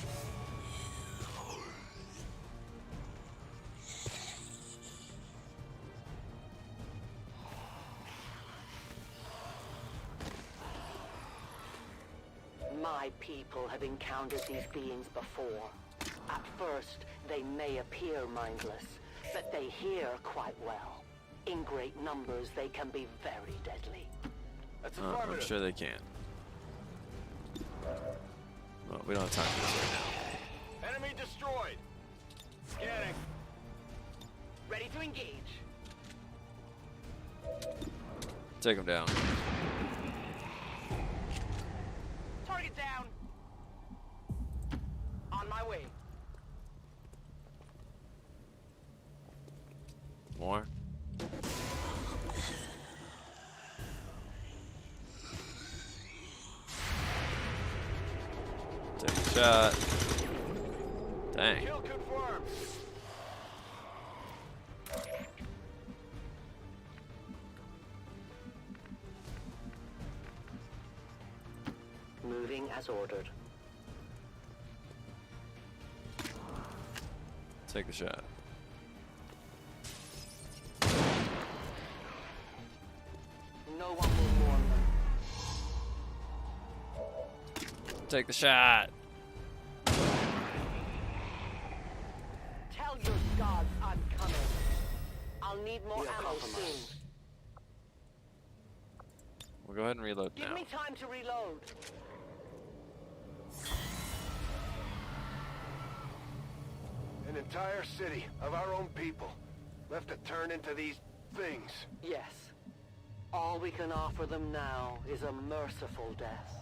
My people have encountered these beings before. At first, they may appear mindless, but they hear quite well. In great numbers, they can be very deadly. That's I'm sure they can. Well, we don't have time for this right Enemy destroyed. Scanning. Ready to engage. now. Take them down. Target down. On my way. More. Take a shot. Dang. Kill confirmed. Moving as ordered. Take a shot. No one will warn them. Take the shot. Tell your gods I'm coming. I'll need more ammo soon. We'll go ahead and reload Give now. me time to reload. An entire city of our own people left to turn into these things. Yes. All we can offer them now is a merciful death.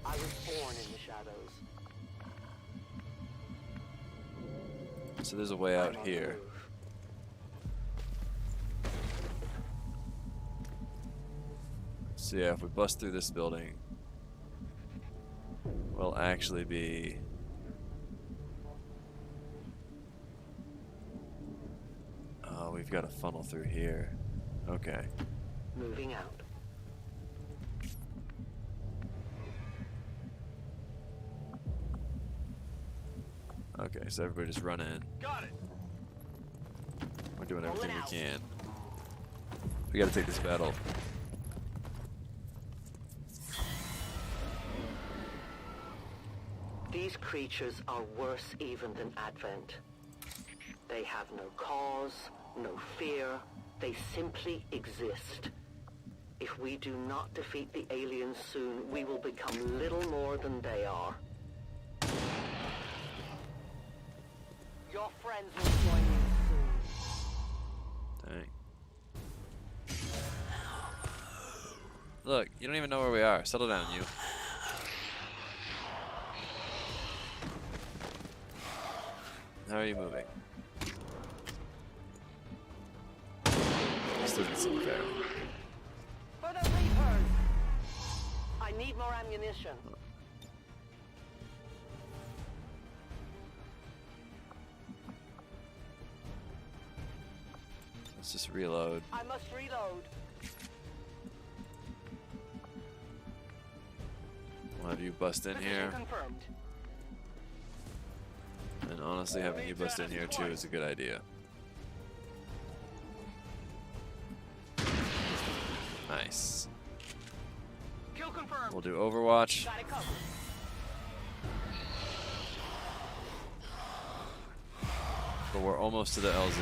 I was born in the shadows. So there's a way out here. So yeah, if we bust through this building, we'll actually be... Oh, we've got a funnel through here. Okay. Moving out. Okay, so everybody just run in. Got it. We're doing everything we can. We gotta take this battle. These creatures are worse even than Advent. They have no cause, no fear. They simply exist. If we do not defeat the aliens soon, we will become little more than they are. Your friends will join you soon. Dang. Look, you don't even know where we are. Settle down, you. How are you moving? This doesn't seem fair. For the Reapers! I need more ammunition. Let's just reload. I must reload. We'll have you bust in here. Confirmed. And honestly, having you bust in here too is a good idea. Nice. Kill confirmed. We'll do Overwatch. Got it covered. But we're almost to the LZ.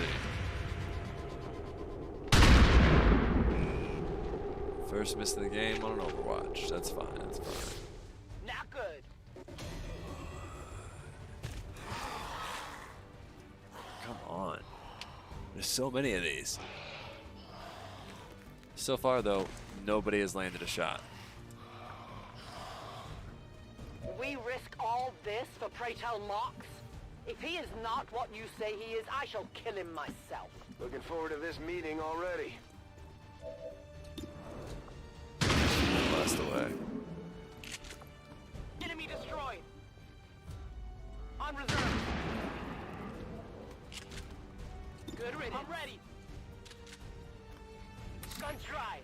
First miss of the game on an Overwatch. That's fine. That's fine. Not good. There's so many of these. So far, though, nobody has landed a shot. We risk all this for pray tell Mox? If he is not what you say he is, I shall kill him myself. Looking forward to this meeting already. Blast away. Enemy destroyed. On reserve. Good riddance. I'm ready. Gun dry.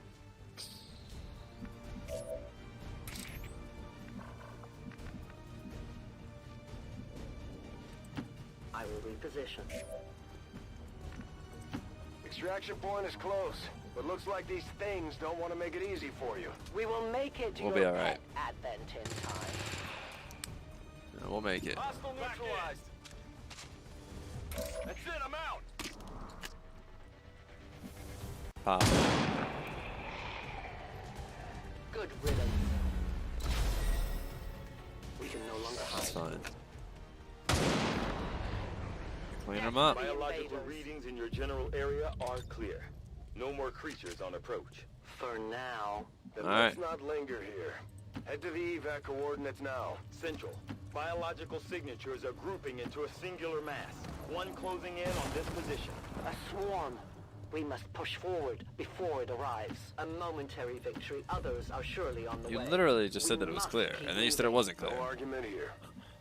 I will reposition. Extraction point is close, but looks like these things don't want to make it easy for you. We will make it to We'll your be all right. pet advent in time. Yeah, we'll make it. Hostile neutralized. That's it, I'm out. Pop. Good riddance. We can no longer hide. That's fine. Clean them up. Biological readings in your general area are clear. No more creatures on approach. For now. Then All let's right. not linger here. Head to the evac coordinates now. Central. Biological signatures are grouping into a singular mass. One closing in on this position. A swarm. We must push forward before it arrives. A momentary victory. Others are surely on the You way. literally just said that it was clear, and then you said it wasn't clear. No argument here.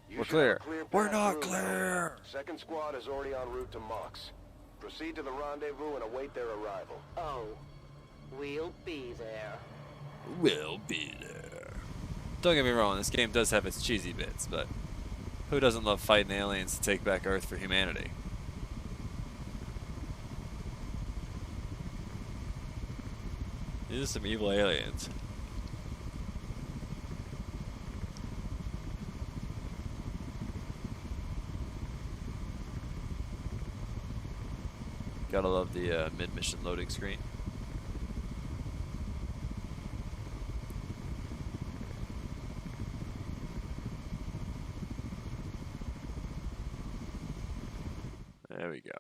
You We're should clear. have a clear We're path not through now. clear. Second squad is already en route to Mox. Proceed to the rendezvous and await their arrival. Oh, we'll be there. We'll be there. Don't get me wrong, this game does have its cheesy bits, but who doesn't love fighting aliens to take back Earth for humanity? These are some evil aliens. Gotta love the mid-mission loading screen. There we go.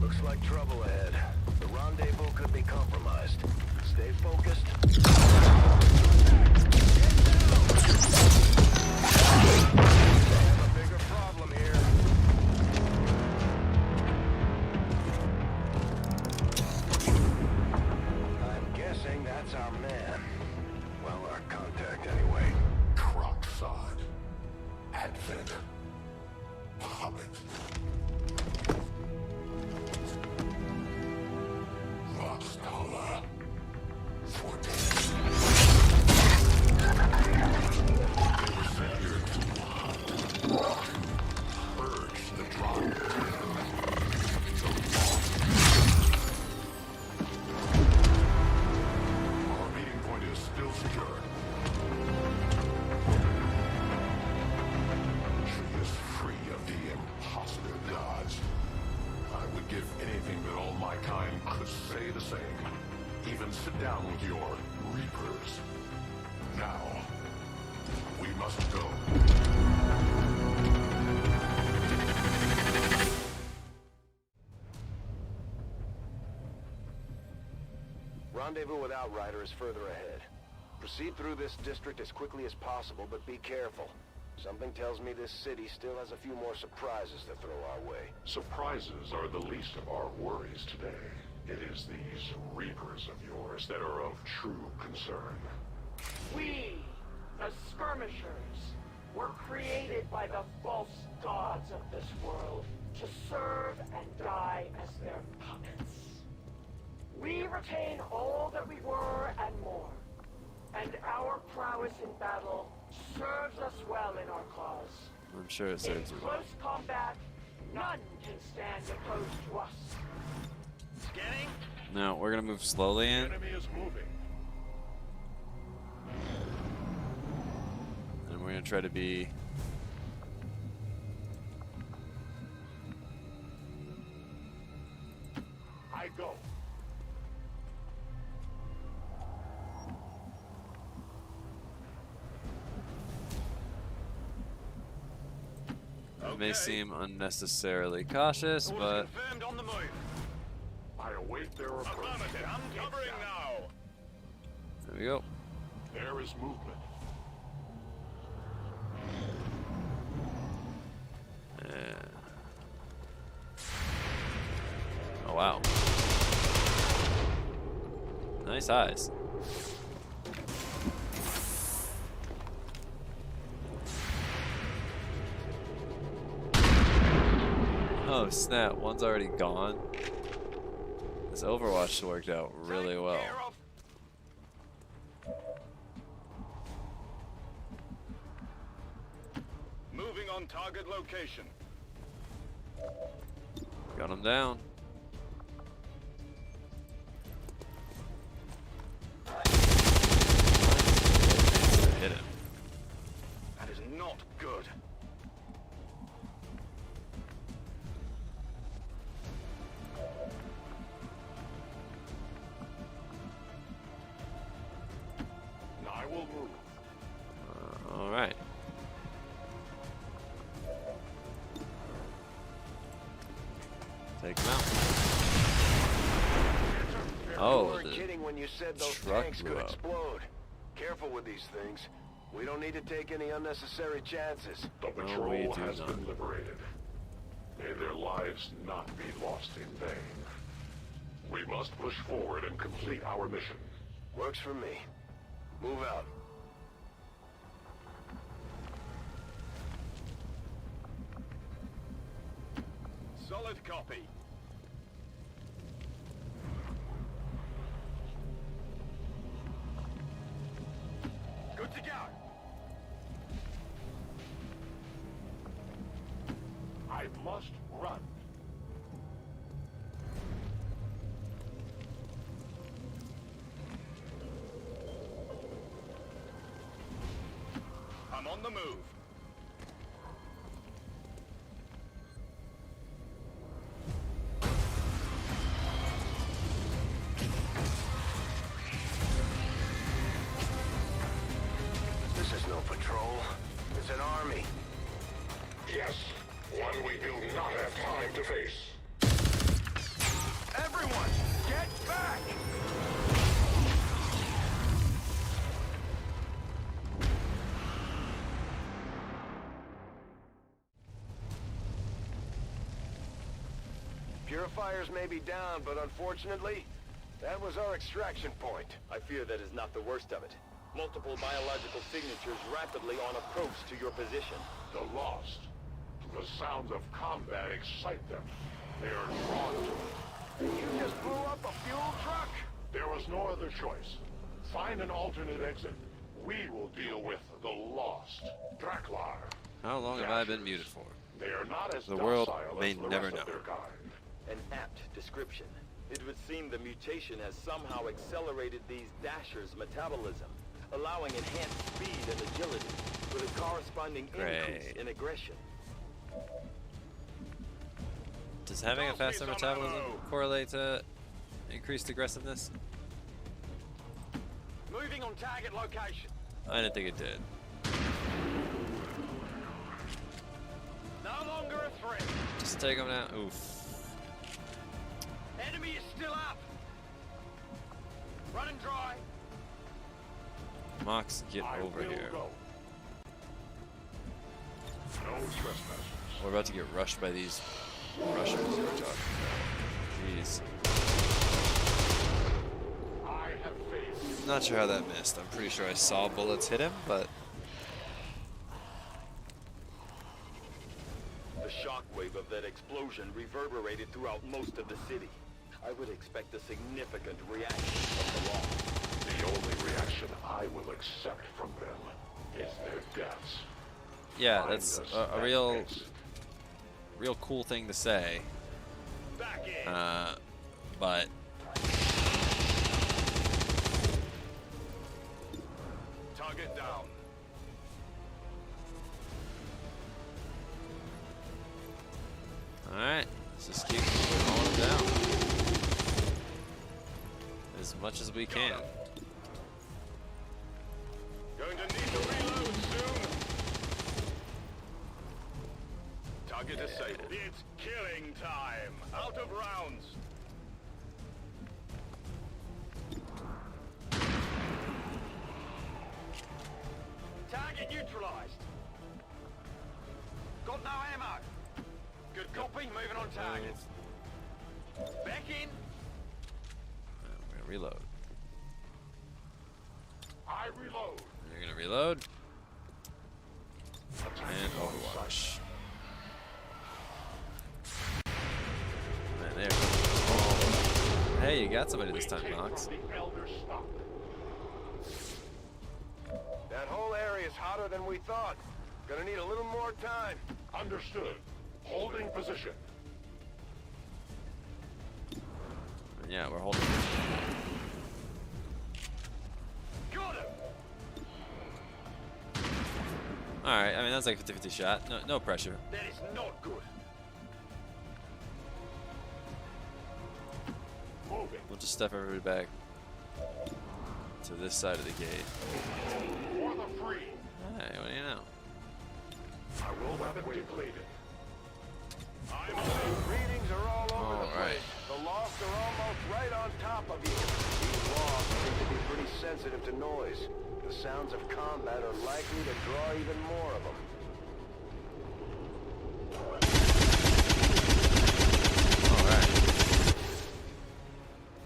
Looks like trouble ahead. The rendezvous could be compromised. Stay focused. They have a bigger problem here. I'm guessing that's our man. Well, our contact anyway. Crocksod. Advent. Hobbit. Rockstaller. Purge the drop. Our meeting point is still secure. She is free of the impossible gods. I would give anything that all my kind could say the same. Even sit down with your Reapers. Now, we must go. Rendezvous with Outrider is further ahead. Proceed through this district as quickly as possible, but be careful. Something tells me this city still has a few more surprises to throw our way. Surprises are the least of our worries today. It is these Reapers of yours that are of true concern. We, the skirmishers, were created by the false gods of this world to serve and die as their puppets. We retain all that we were and more, and our prowess in battle serves us well in our cause. I'm sure it In serves you well. close combat, none can stand opposed to us. Scanning. Now, we're gonna move slowly in. Enemy is moving. And we're gonna try to be I go. may seem unnecessarily cautious, but On the move. I await their approach. I'm covering now. there we go. There is movement. Oh wow. Nice eyes. Oh snap, one's already gone. This Overwatch worked out really well. Moving on target location. Got him down. Hit him. That is not good. I will move. All right. Take him out. Oh, You weren't kidding when you said those tanks could explode. Careful with these things. We don't need to take any unnecessary chances. The patrol has been liberated. May their lives not be lost in vain. We must push forward and complete our mission. Works for me. Move out. Solid copy. Good to go. I must run. I'm on the move. This is no patrol. It's an army. Yes, one we do not have time to face. Everyone, get back! Purifiers may be down, but unfortunately, that was our extraction point. I fear that is not the worst of it. Multiple biological signatures rapidly on approach to your position. The lost. The sounds of combat excite them. They are drawn to it. You just blew up a fuel truck? There was no other choice. Find an alternate exit. We will deal with the lost. Draklar. How long have I been muted for? They are not as The world docile may as the never rest know. of their kind. An apt description. It would seem the mutation has somehow accelerated these Dashers' metabolism, allowing enhanced speed and agility, with a corresponding increase in aggression. Does having a faster metabolism correlate to increased aggressiveness? Moving on target location. I didn't think it did. No longer a threat. Just take him out. Oof. Enemy is still up. Running dry. Mox, get over here. Go. No trespassers. We're about to get rushed by these rushers you were talking about. Jeez. I have faith. Not sure how that missed. I'm pretty sure I saw bullets hit him, but The shockwave of that explosion reverberated throughout most of the city. I would expect a significant reaction from the law. The only reaction I will accept from them is their deaths. yeah, that's a real cool thing to say. But Target down. alright, let's just keep mowing them down as much as we can. Going to need to reload soon. Target disabled. It's killing time. Out of rounds. Target neutralized. Got no ammo. Good copy. Moving on target. Back in. We're gonna reload. I reload. You're gonna reload. And Overwatch. Man, there. Oh. Hey, you got somebody this time, Knox. That whole area is hotter than we thought. Gonna need a little more time. Understood. Holding position. Yeah, we're holding. Got him. Alright, I mean, that's like a 50-50 shot. No pressure. That is not good. Moving. We'll just step everybody back to this side of the gate. For the free. Hey, what do you know? I will have it depleted. Readings are all over the place. The Lost are almost right on top of you. These Lost seem to be pretty sensitive to noise. The sounds of combat are likely to draw even more of them. Alright.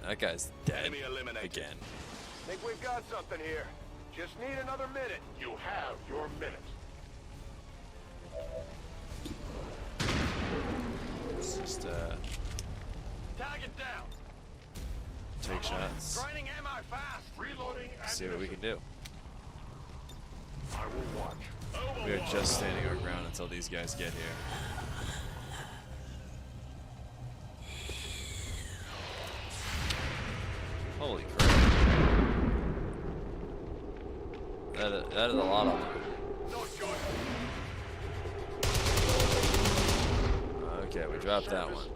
That guy's dead again. Think we've got something here. Just need another minute. You have your minute. Let's just Target down. take shots. Draining ammo fast. Reloading. See what we can do. I will watch. We are just standing our ground until these guys get here. Holy crap. That is a lot of them. Okay, we dropped that one.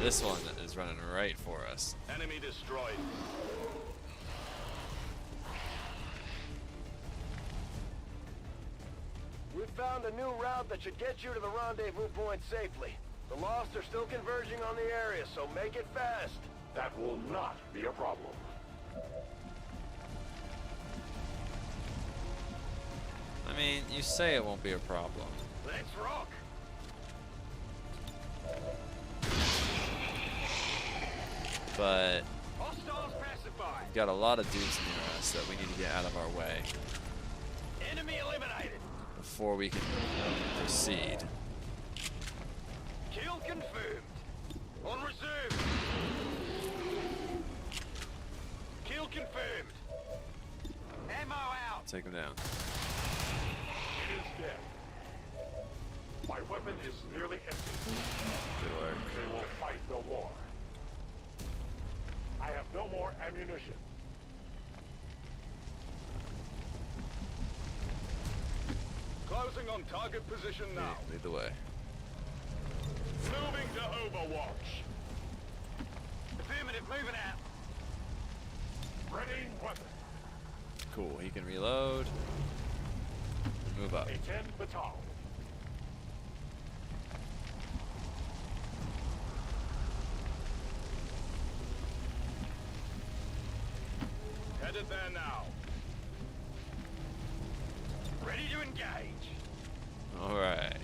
This one is running right for us. Enemy destroyed. We found a new route that should get you to the rendezvous point safely. The Lost are still converging on the area, so make it fast. That will not be a problem. I mean, you say it won't be a problem. Let's rock. But Hostiles pacified. we've got a lot of dudes near us that we need to get out of our way Enemy eliminated. before we can proceed. Kill confirmed. On reserve. Kill confirmed. Ammo out. Take them down. It is dead. My weapon is nearly empty. Good work. They will fight no more. I have no more ammunition. Closing on target position now. Lead the way. Moving to Overwatch. Affirmative, moving out. Ready weapon. Cool. He can reload. Move up. A 10 battalion. Headed there now. Ready to engage. All right.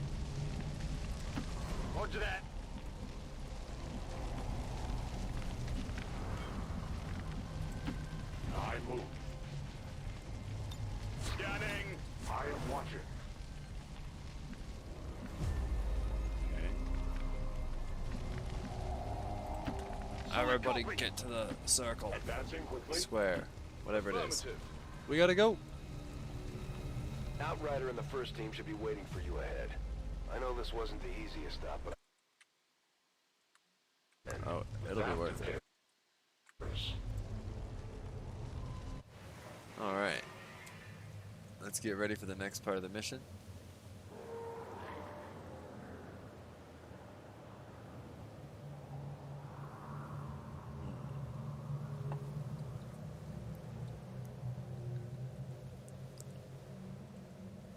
Roger that. I move. Scanning. I am watching. Everybody get to the circle. Advancing quickly. Square. Whatever it is. Affirmative. We gotta go. Outrider and the first team should be waiting for you ahead. I know this wasn't the easiest stop, but... Oh, it'll be worth it. Alright. Let's get ready for the next part of the mission.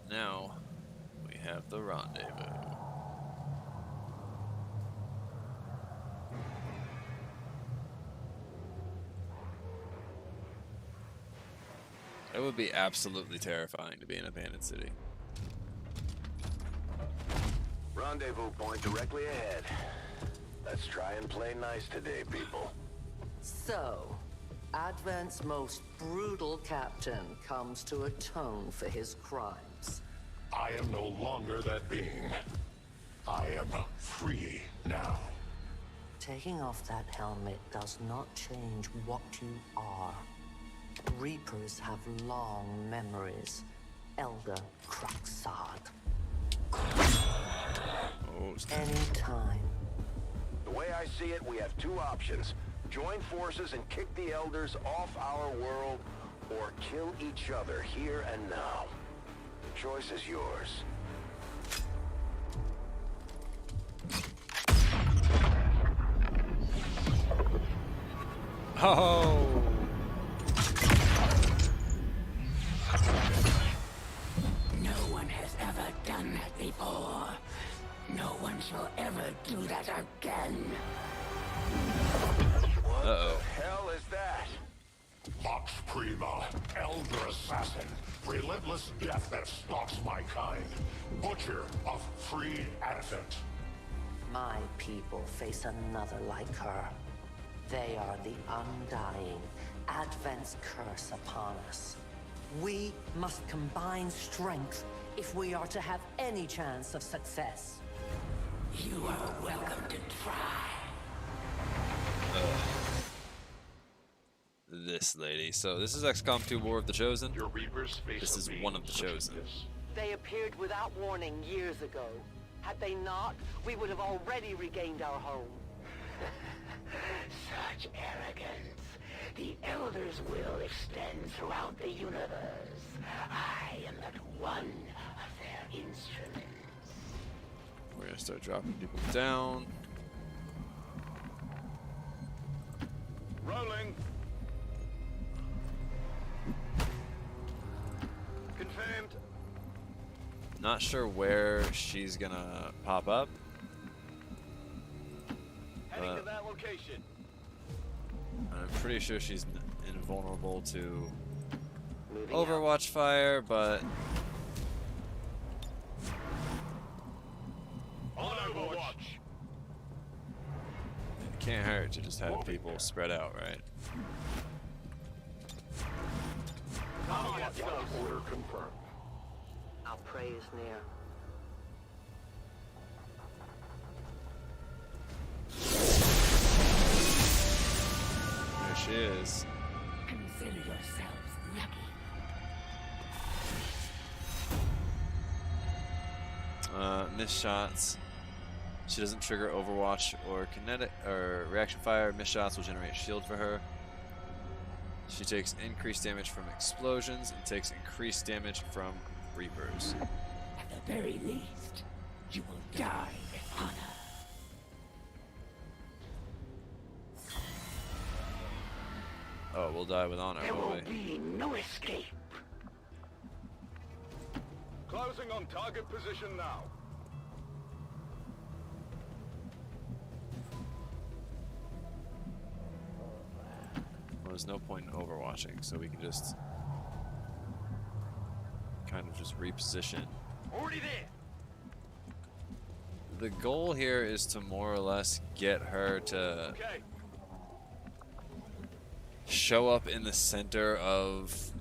Now we have the rendezvous. It would be absolutely terrifying to be in an abandoned city. Rendezvous point directly ahead. Let's try and play nice today, people. So, Advent's most brutal captain comes to atone for his crimes. I am no longer that being. I am free now. Taking off that helmet does not change what you are. Reapers have long memories. Elder Cruxard. Anytime. The way I see it, we have two options. Join forces and kick the Elders off our world, or kill each other here and now. The choice is yours. Oh! No one has ever done that before. No one shall ever do that again. What the hell is that? Vox Prima, Elder Assassin, relentless death that stalks my kind, butcher of free Advent. My people face another like her. They are the undying, Advent's curse upon us. We must combine strength if we are to have any chance of success. You are welcome to try. This lady. So this is XCOM 2 War of the Chosen. Your Reapers face This is one of the Chosen. They appeared without warning years ago. Had they not, we would have already regained our home. Such arrogance. The Elder's will extends throughout the universe. I am but one of their instruments. We're gonna start dropping people down. Rolling. Confirmed. Not sure where she's gonna pop up. Heading to that location. I'm pretty sure she's invulnerable to Overwatch fire, but On Overwatch. it can't hurt to just have people spread out, right? Order confirmed. Our prey is near. There she is. Consider yourselves lucky. Missed shots. She doesn't trigger Overwatch or kinetic or reaction fire. Missed shots will generate shield for her. She takes increased damage from explosions and takes increased damage from Reapers. At the very least, you will die with honor. Oh, we'll die with honor, There won't will we? be no escape. Closing on target position now. Well, there's no point in overwatching, so we can just kind of just reposition. Already there. The goal here is to more or less get her to Okay. show up in the center of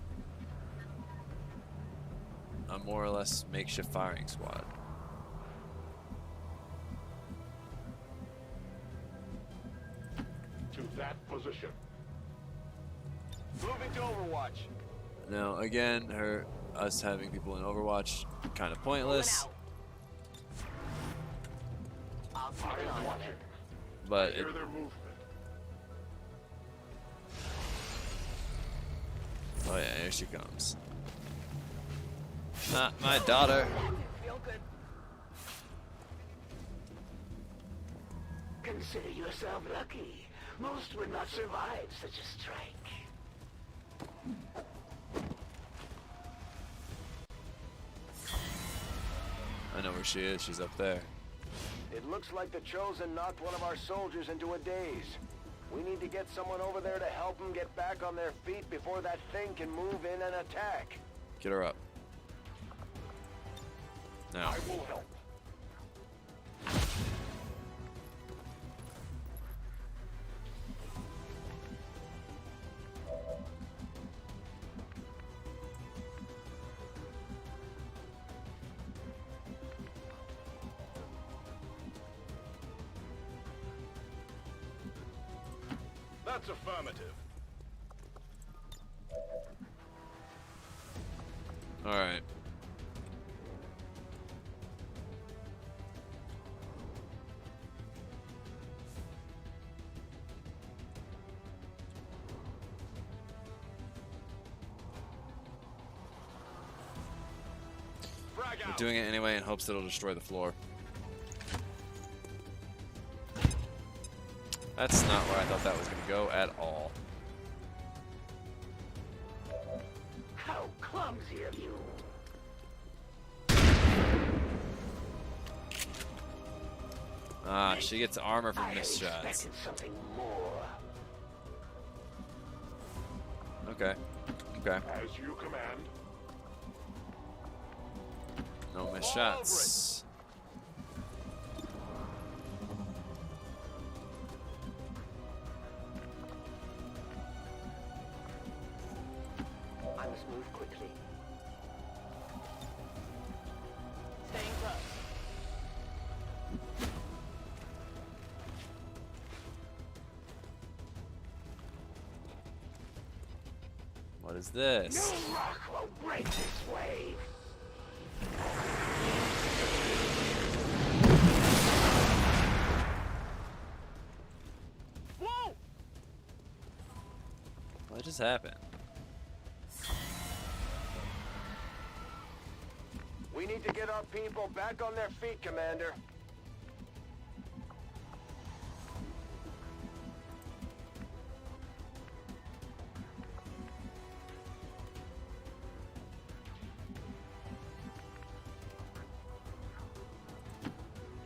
a more or less makeshift firing squad. To that position. Moving to Overwatch. Now, again, us having people in Overwatch, kind of pointless. But it, Hear their movement. oh yeah, here she comes. Not my daughter. Feel good. Consider yourself lucky. Most would not survive such a strike. she is. She's up there. It looks like the Chosen knocked one of our soldiers into a daze. We need to get someone over there to help them get back on their feet before that thing can move in and attack. Get her up. Now. I will help. That's affirmative. All right. We're doing it anyway in hopes that it'll destroy the floor. That's not where I thought that was going to go at all. How clumsy of you. Ah, she gets armor from missed shots. Expected something more. Okay. Okay. As you command. No missed shots. I must move quickly. Staying close. What is this? No rock will break this wave. Whoa! What just happened? We need to get our people back on their feet, Commander.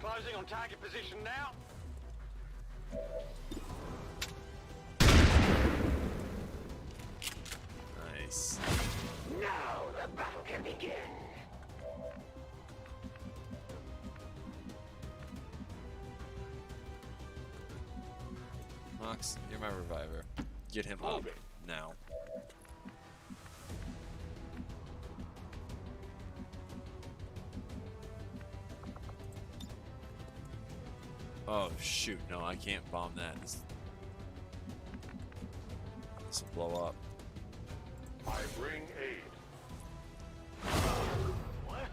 Closing on target position now. Nice. Now the battle can begin. Mox, you're my reviver. Get him up now. Oh shoot, no, I can't bomb that. This will blow up. I bring aid. What?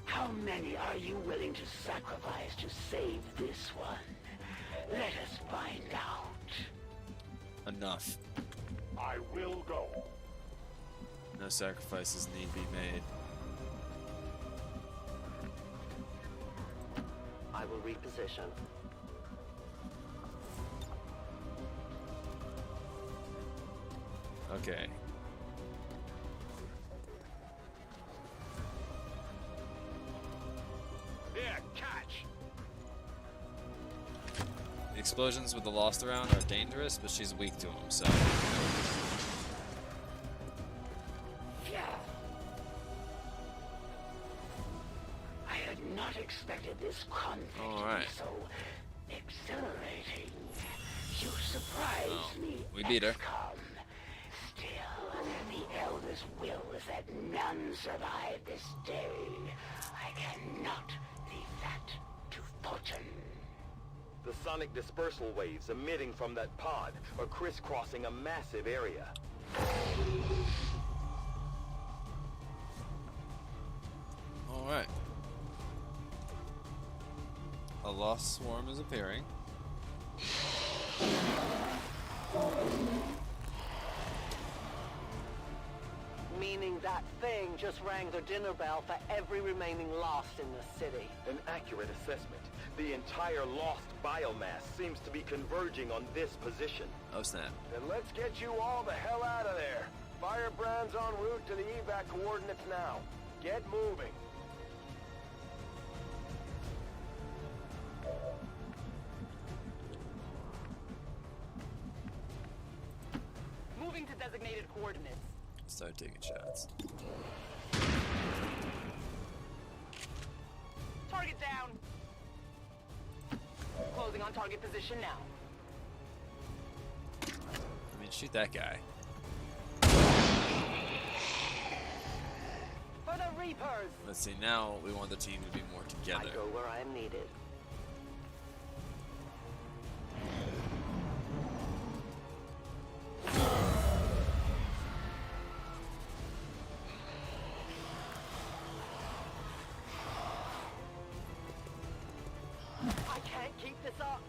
How many are you willing to sacrifice to save this one? Let us find out. Enough. I will go. No sacrifices need be made. I will reposition. Okay. Here, catch! The explosions with the Lost around are dangerous, but she's weak to them, so. I had not expected this conflict to be so exhilarating. You surprised me, we beat her. XCOM. Still, the Elder's will is that none survive this day. I cannot leave that to fortune. The sonic dispersal waves emitting from that pod are crisscrossing a massive area. Alright. A lost swarm is appearing. Meaning that thing just rang the dinner bell for every remaining Lost in the city. An accurate assessment. The entire Lost biomass seems to be converging on this position. Oh snap. Then let's get you all the hell out of there. Firebrand's en route to the evac coordinates now. Get moving. Moving to designated coordinates. Start taking shots. Target down. Closing on target position now. I mean, shoot that guy. For the Reapers. Let's see, now we want the team to be more together. I go where I am needed. I can't keep this up.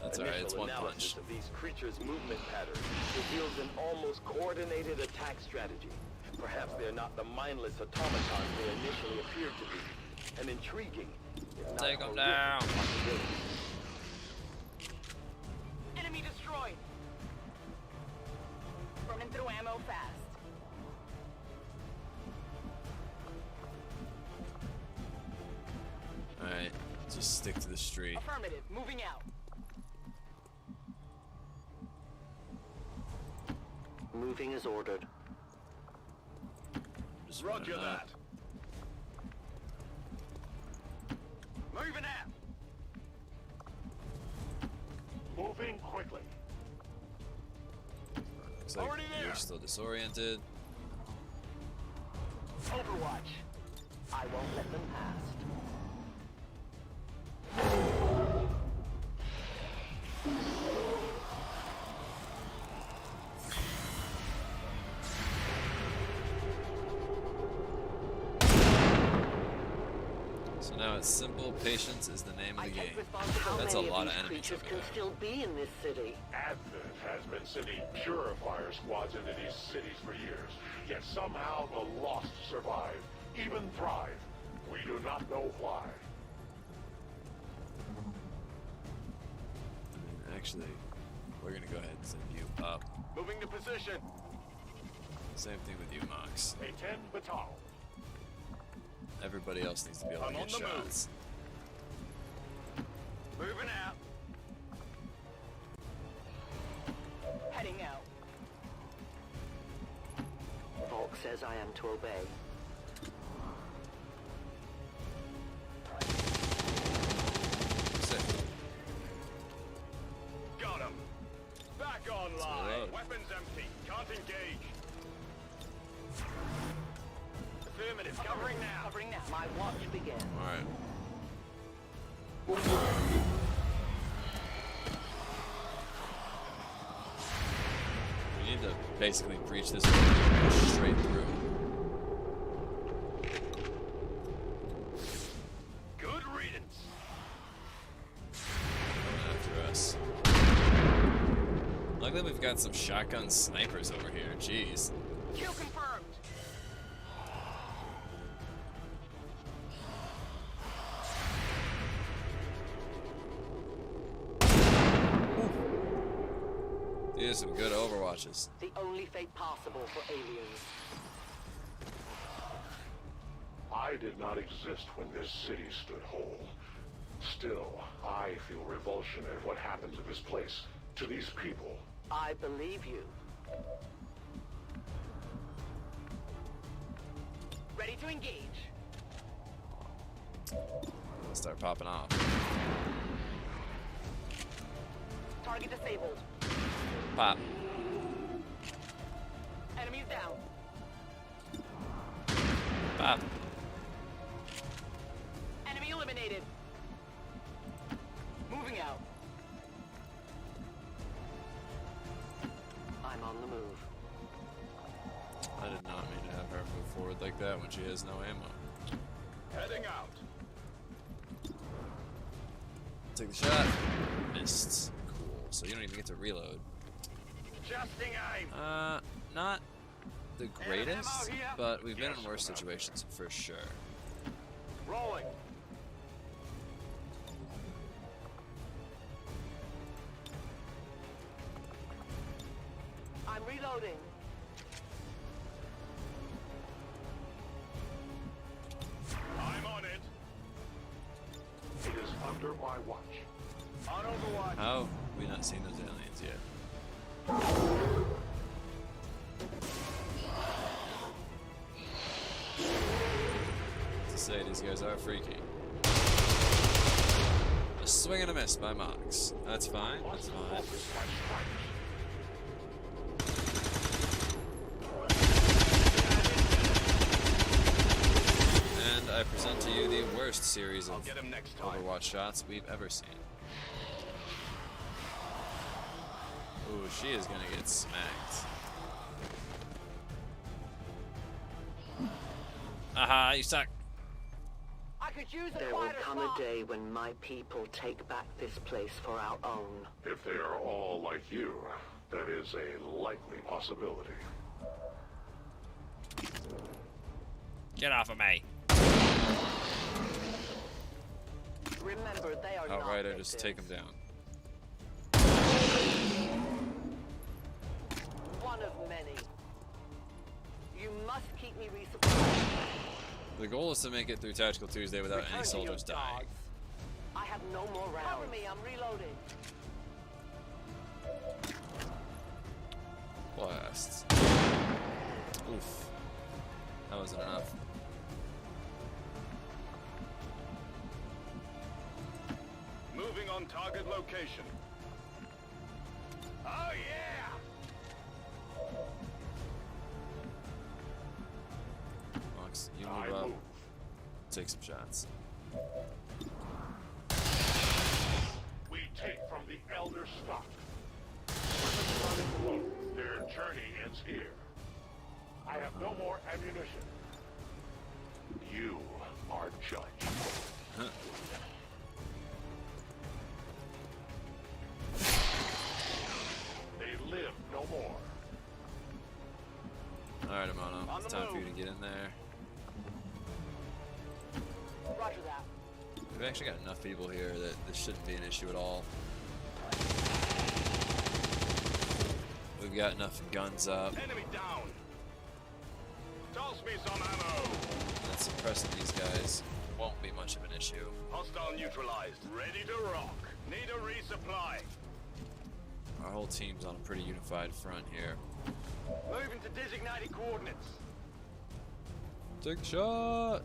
That's alright, it's one punch. Of these creatures' movement patterns reveals an almost coordinated attack strategy. Perhaps they're not the mindless automatons they initially appeared to be. An intriguing, if not Take them horrific down. possibility. Enemy destroyed. Burning through ammo fast. Alright, just stick to the street. Affirmative. Moving out. Moving as ordered. Just Roger running that. up. Moving out. Moving quickly. Looks like Already there. you're still disoriented. Overwatch. I won't let them past. So now it's simple. Patience is the name of the game. How That's a many lot of of these enemies creatures over can there. still be in this city? Advent has been sending purifier squads into these cities for years, yet somehow the lost survive, even thrive. We do not know why. Actually, we're gonna go ahead and send you up. Moving to position. Same thing with you, Mox. A 10 batal. Everybody else needs to be able to I'm get on the move. shots. Moving out. Heading out. Volk says I am to obey. Sick. Got him. Back online. reload. Weapons empty. Can't engage. Affirmative. Covering now. Covering now. My watch begins. Alright. We need to basically breach this straight through. Good riddance. Coming after us. Luckily we've got some shotgun snipers over here. Jeez. Kill confirmed. These are some good overwatches. The only fate possible for aliens. I did not exist when this city stood whole. Still, I feel revulsion at what happened to this place, to these people. I believe you. Ready to engage. Start popping off. Target disabled. Pop. Enemies down. Pop. Enemy eliminated. Moving out. I'm on the move. I did not mean to have her move forward like that when she has no ammo. Heading out. Take the shot. Missed. Cool. So you don't even get to reload. Adjusting aim. Not the greatest, but we've been in worse situations for sure. Rolling. I'm reloading. my watch. On Overwatch. How have we not seen those aliens yet? To say these guys are freaky. A swing and a miss by Mox. That's fine. That's fine. And I present to you the worst series of Overwatch shots we've ever seen. Ooh, she is gonna get smacked. Aha, you suck. There will come a day when my people take back this place for our own. If they are all like you, that is a likely possibility. Get off of me. Remember, they are Outright, not I just take them down. one of many. You must keep me resupplied. The goal is to make it through Tactical Tuesday without any soldiers dying. I have no more rounds. Cover me, I'm reloading. Blasts. Oof. That wasn't enough. Moving on target location. Oh yeah! Mox, you move up. Take some shots. We take from the Elder stock. Their journey ends here. I have no more ammunition. You are judged. Huh. They live no more. Alright, Amano. It's time for you to get in there. Roger that. We've actually got enough people here that this shouldn't be an issue at all. We've got enough guns up. Enemy down. Toss me some ammo. And suppressing these guys won't be much of an issue. Hostile neutralized. Ready to rock. Need a resupply. Our whole team's on a pretty unified front here. Moving to designated coordinates. Take the shot.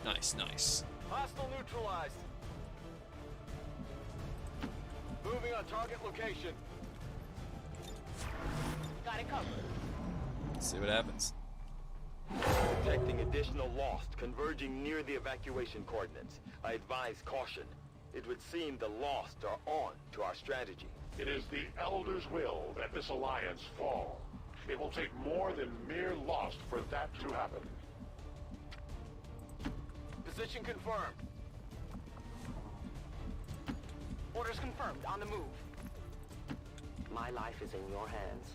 Nice, nice. Hostile neutralized. Moving on target location. Got it covered. Let's see what happens. Detecting additional Lost converging near the evacuation coordinates. I advise caution. It would seem the Lost are on to our strategy. It is the Elder's will that this alliance fall. It will take more than mere loss for that to happen. Position confirmed. Orders confirmed. On the move. My life is in your hands.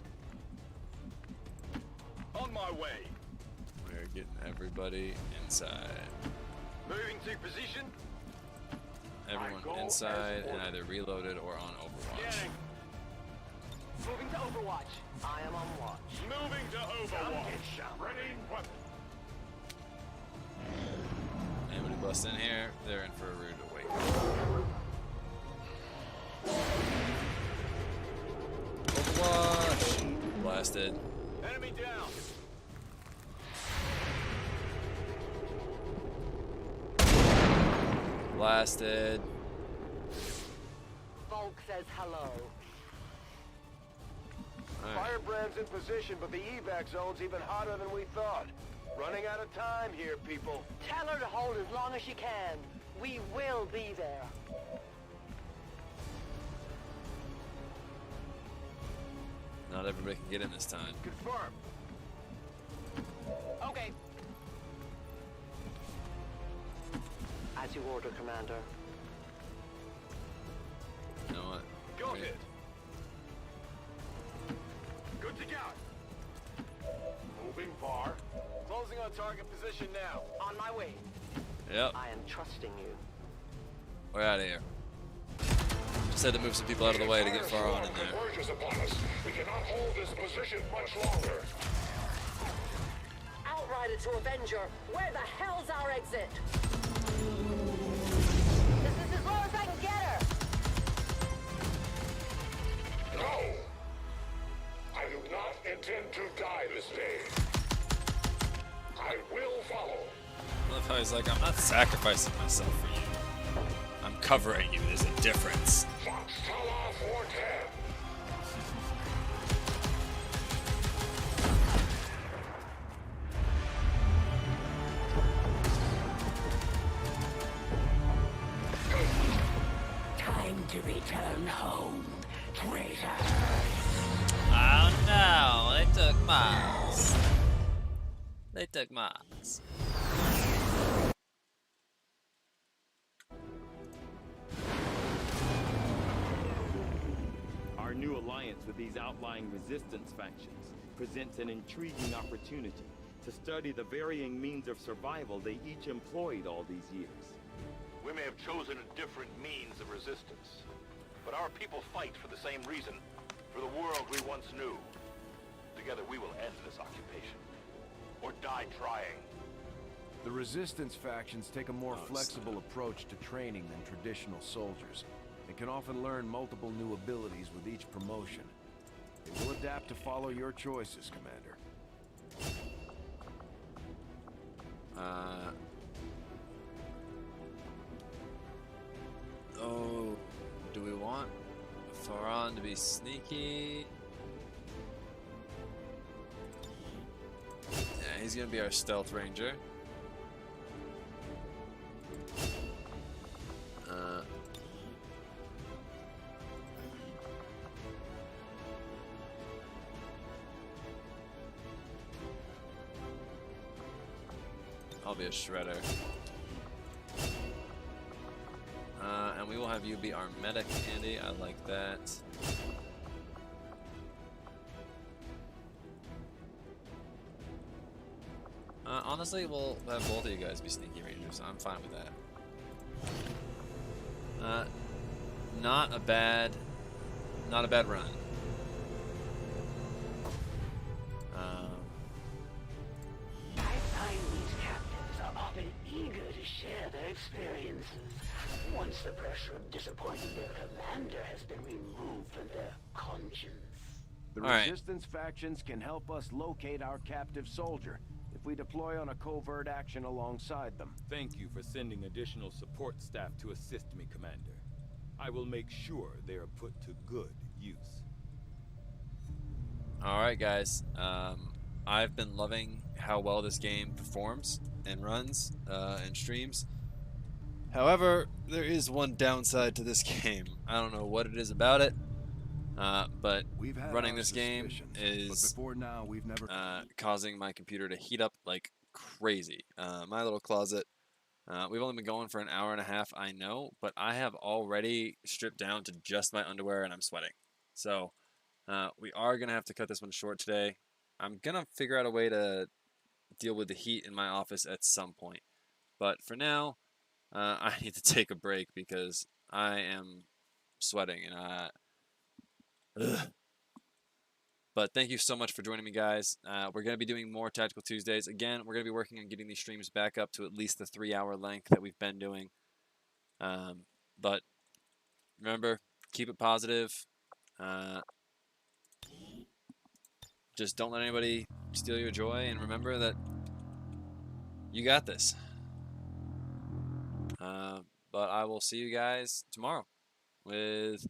On my way. We're getting everybody inside. Moving to position. Everyone inside and either reloaded or on Overwatch. Scanning. Moving to Overwatch. I am on watch. Moving to Overwatch. Ready, weapon. Anybody bust in here, they're in for a rude awakening. Overwatch! Blasted. Enemy down. Blasted. Volk says hello. Right. Firebrand's in position, but the evac zone's even hotter than we thought. Running out of time here, people. Tell her to hold as long as she can. We will be there. Not everybody can get in this time. Confirmed. Okay. As you order, Commander. You know what? Go ahead. Good to go. Moving far. Closing on target position now. On my way. Yep. I am trusting you. We're out of here. Just had to move some people out of the way to get far on in there. Converges upon us. We cannot hold this position much longer. Outrider to Avenger, where the hell's our exit? intend to die this day. I will follow. I love how he's like, I'm not sacrificing myself for you. I'm covering you. There's a difference. Foxtrot 410. Time to return home, traitor. Oh no, they took Miles. They took Miles. Our new alliance with these outlying resistance factions presents an intriguing opportunity to study the varying means of survival they each employed all these years. We may have chosen a different means of resistance, but our people fight for the same reason, for the world we once knew. Together we will end this occupation, or die trying. The resistance factions take a more flexible approach to training than traditional soldiers, and can often learn multiple new abilities with each promotion. They will adapt to follow your choices, Commander. Oh, do we want Faran to be sneaky? Yeah, he's gonna be our stealth ranger. I'll be a shredder. And we will have you be our medic, Andy. I like that. Honestly, we'll have both of you guys be sneaky rangers. I'm fine with that. Not a bad run. I find these captives are often eager to share their experiences once the pressure of disappointing their commander has been removed from their conscience. The resistance factions can help us locate our captive soldier if we deploy on a covert action alongside them. Thank you for sending additional support staff to assist me, Commander. I will make sure they are put to good use. Alright guys, I've been loving how well this game performs and runs and streams. However, there is one downside to this game. I don't know what it is about it, but running this game is causing my computer to heat up like crazy. My little closet, we've only been going for an hour and a half, I know, but I have already stripped down to just my underwear and I'm sweating. So we are going to have to cut this one short today. I'm going to figure out a way to deal with the heat in my office at some point. But for now, I need to take a break because I am sweating and But thank you so much for joining me, guys. We're going to be doing more Tactical Tuesdays. Again, we're going to be working on getting these streams back up to at least the 3-hour length that we've been doing. But remember, keep it positive. Just don't let anybody steal your joy, and remember that you got this. But I will see you guys tomorrow with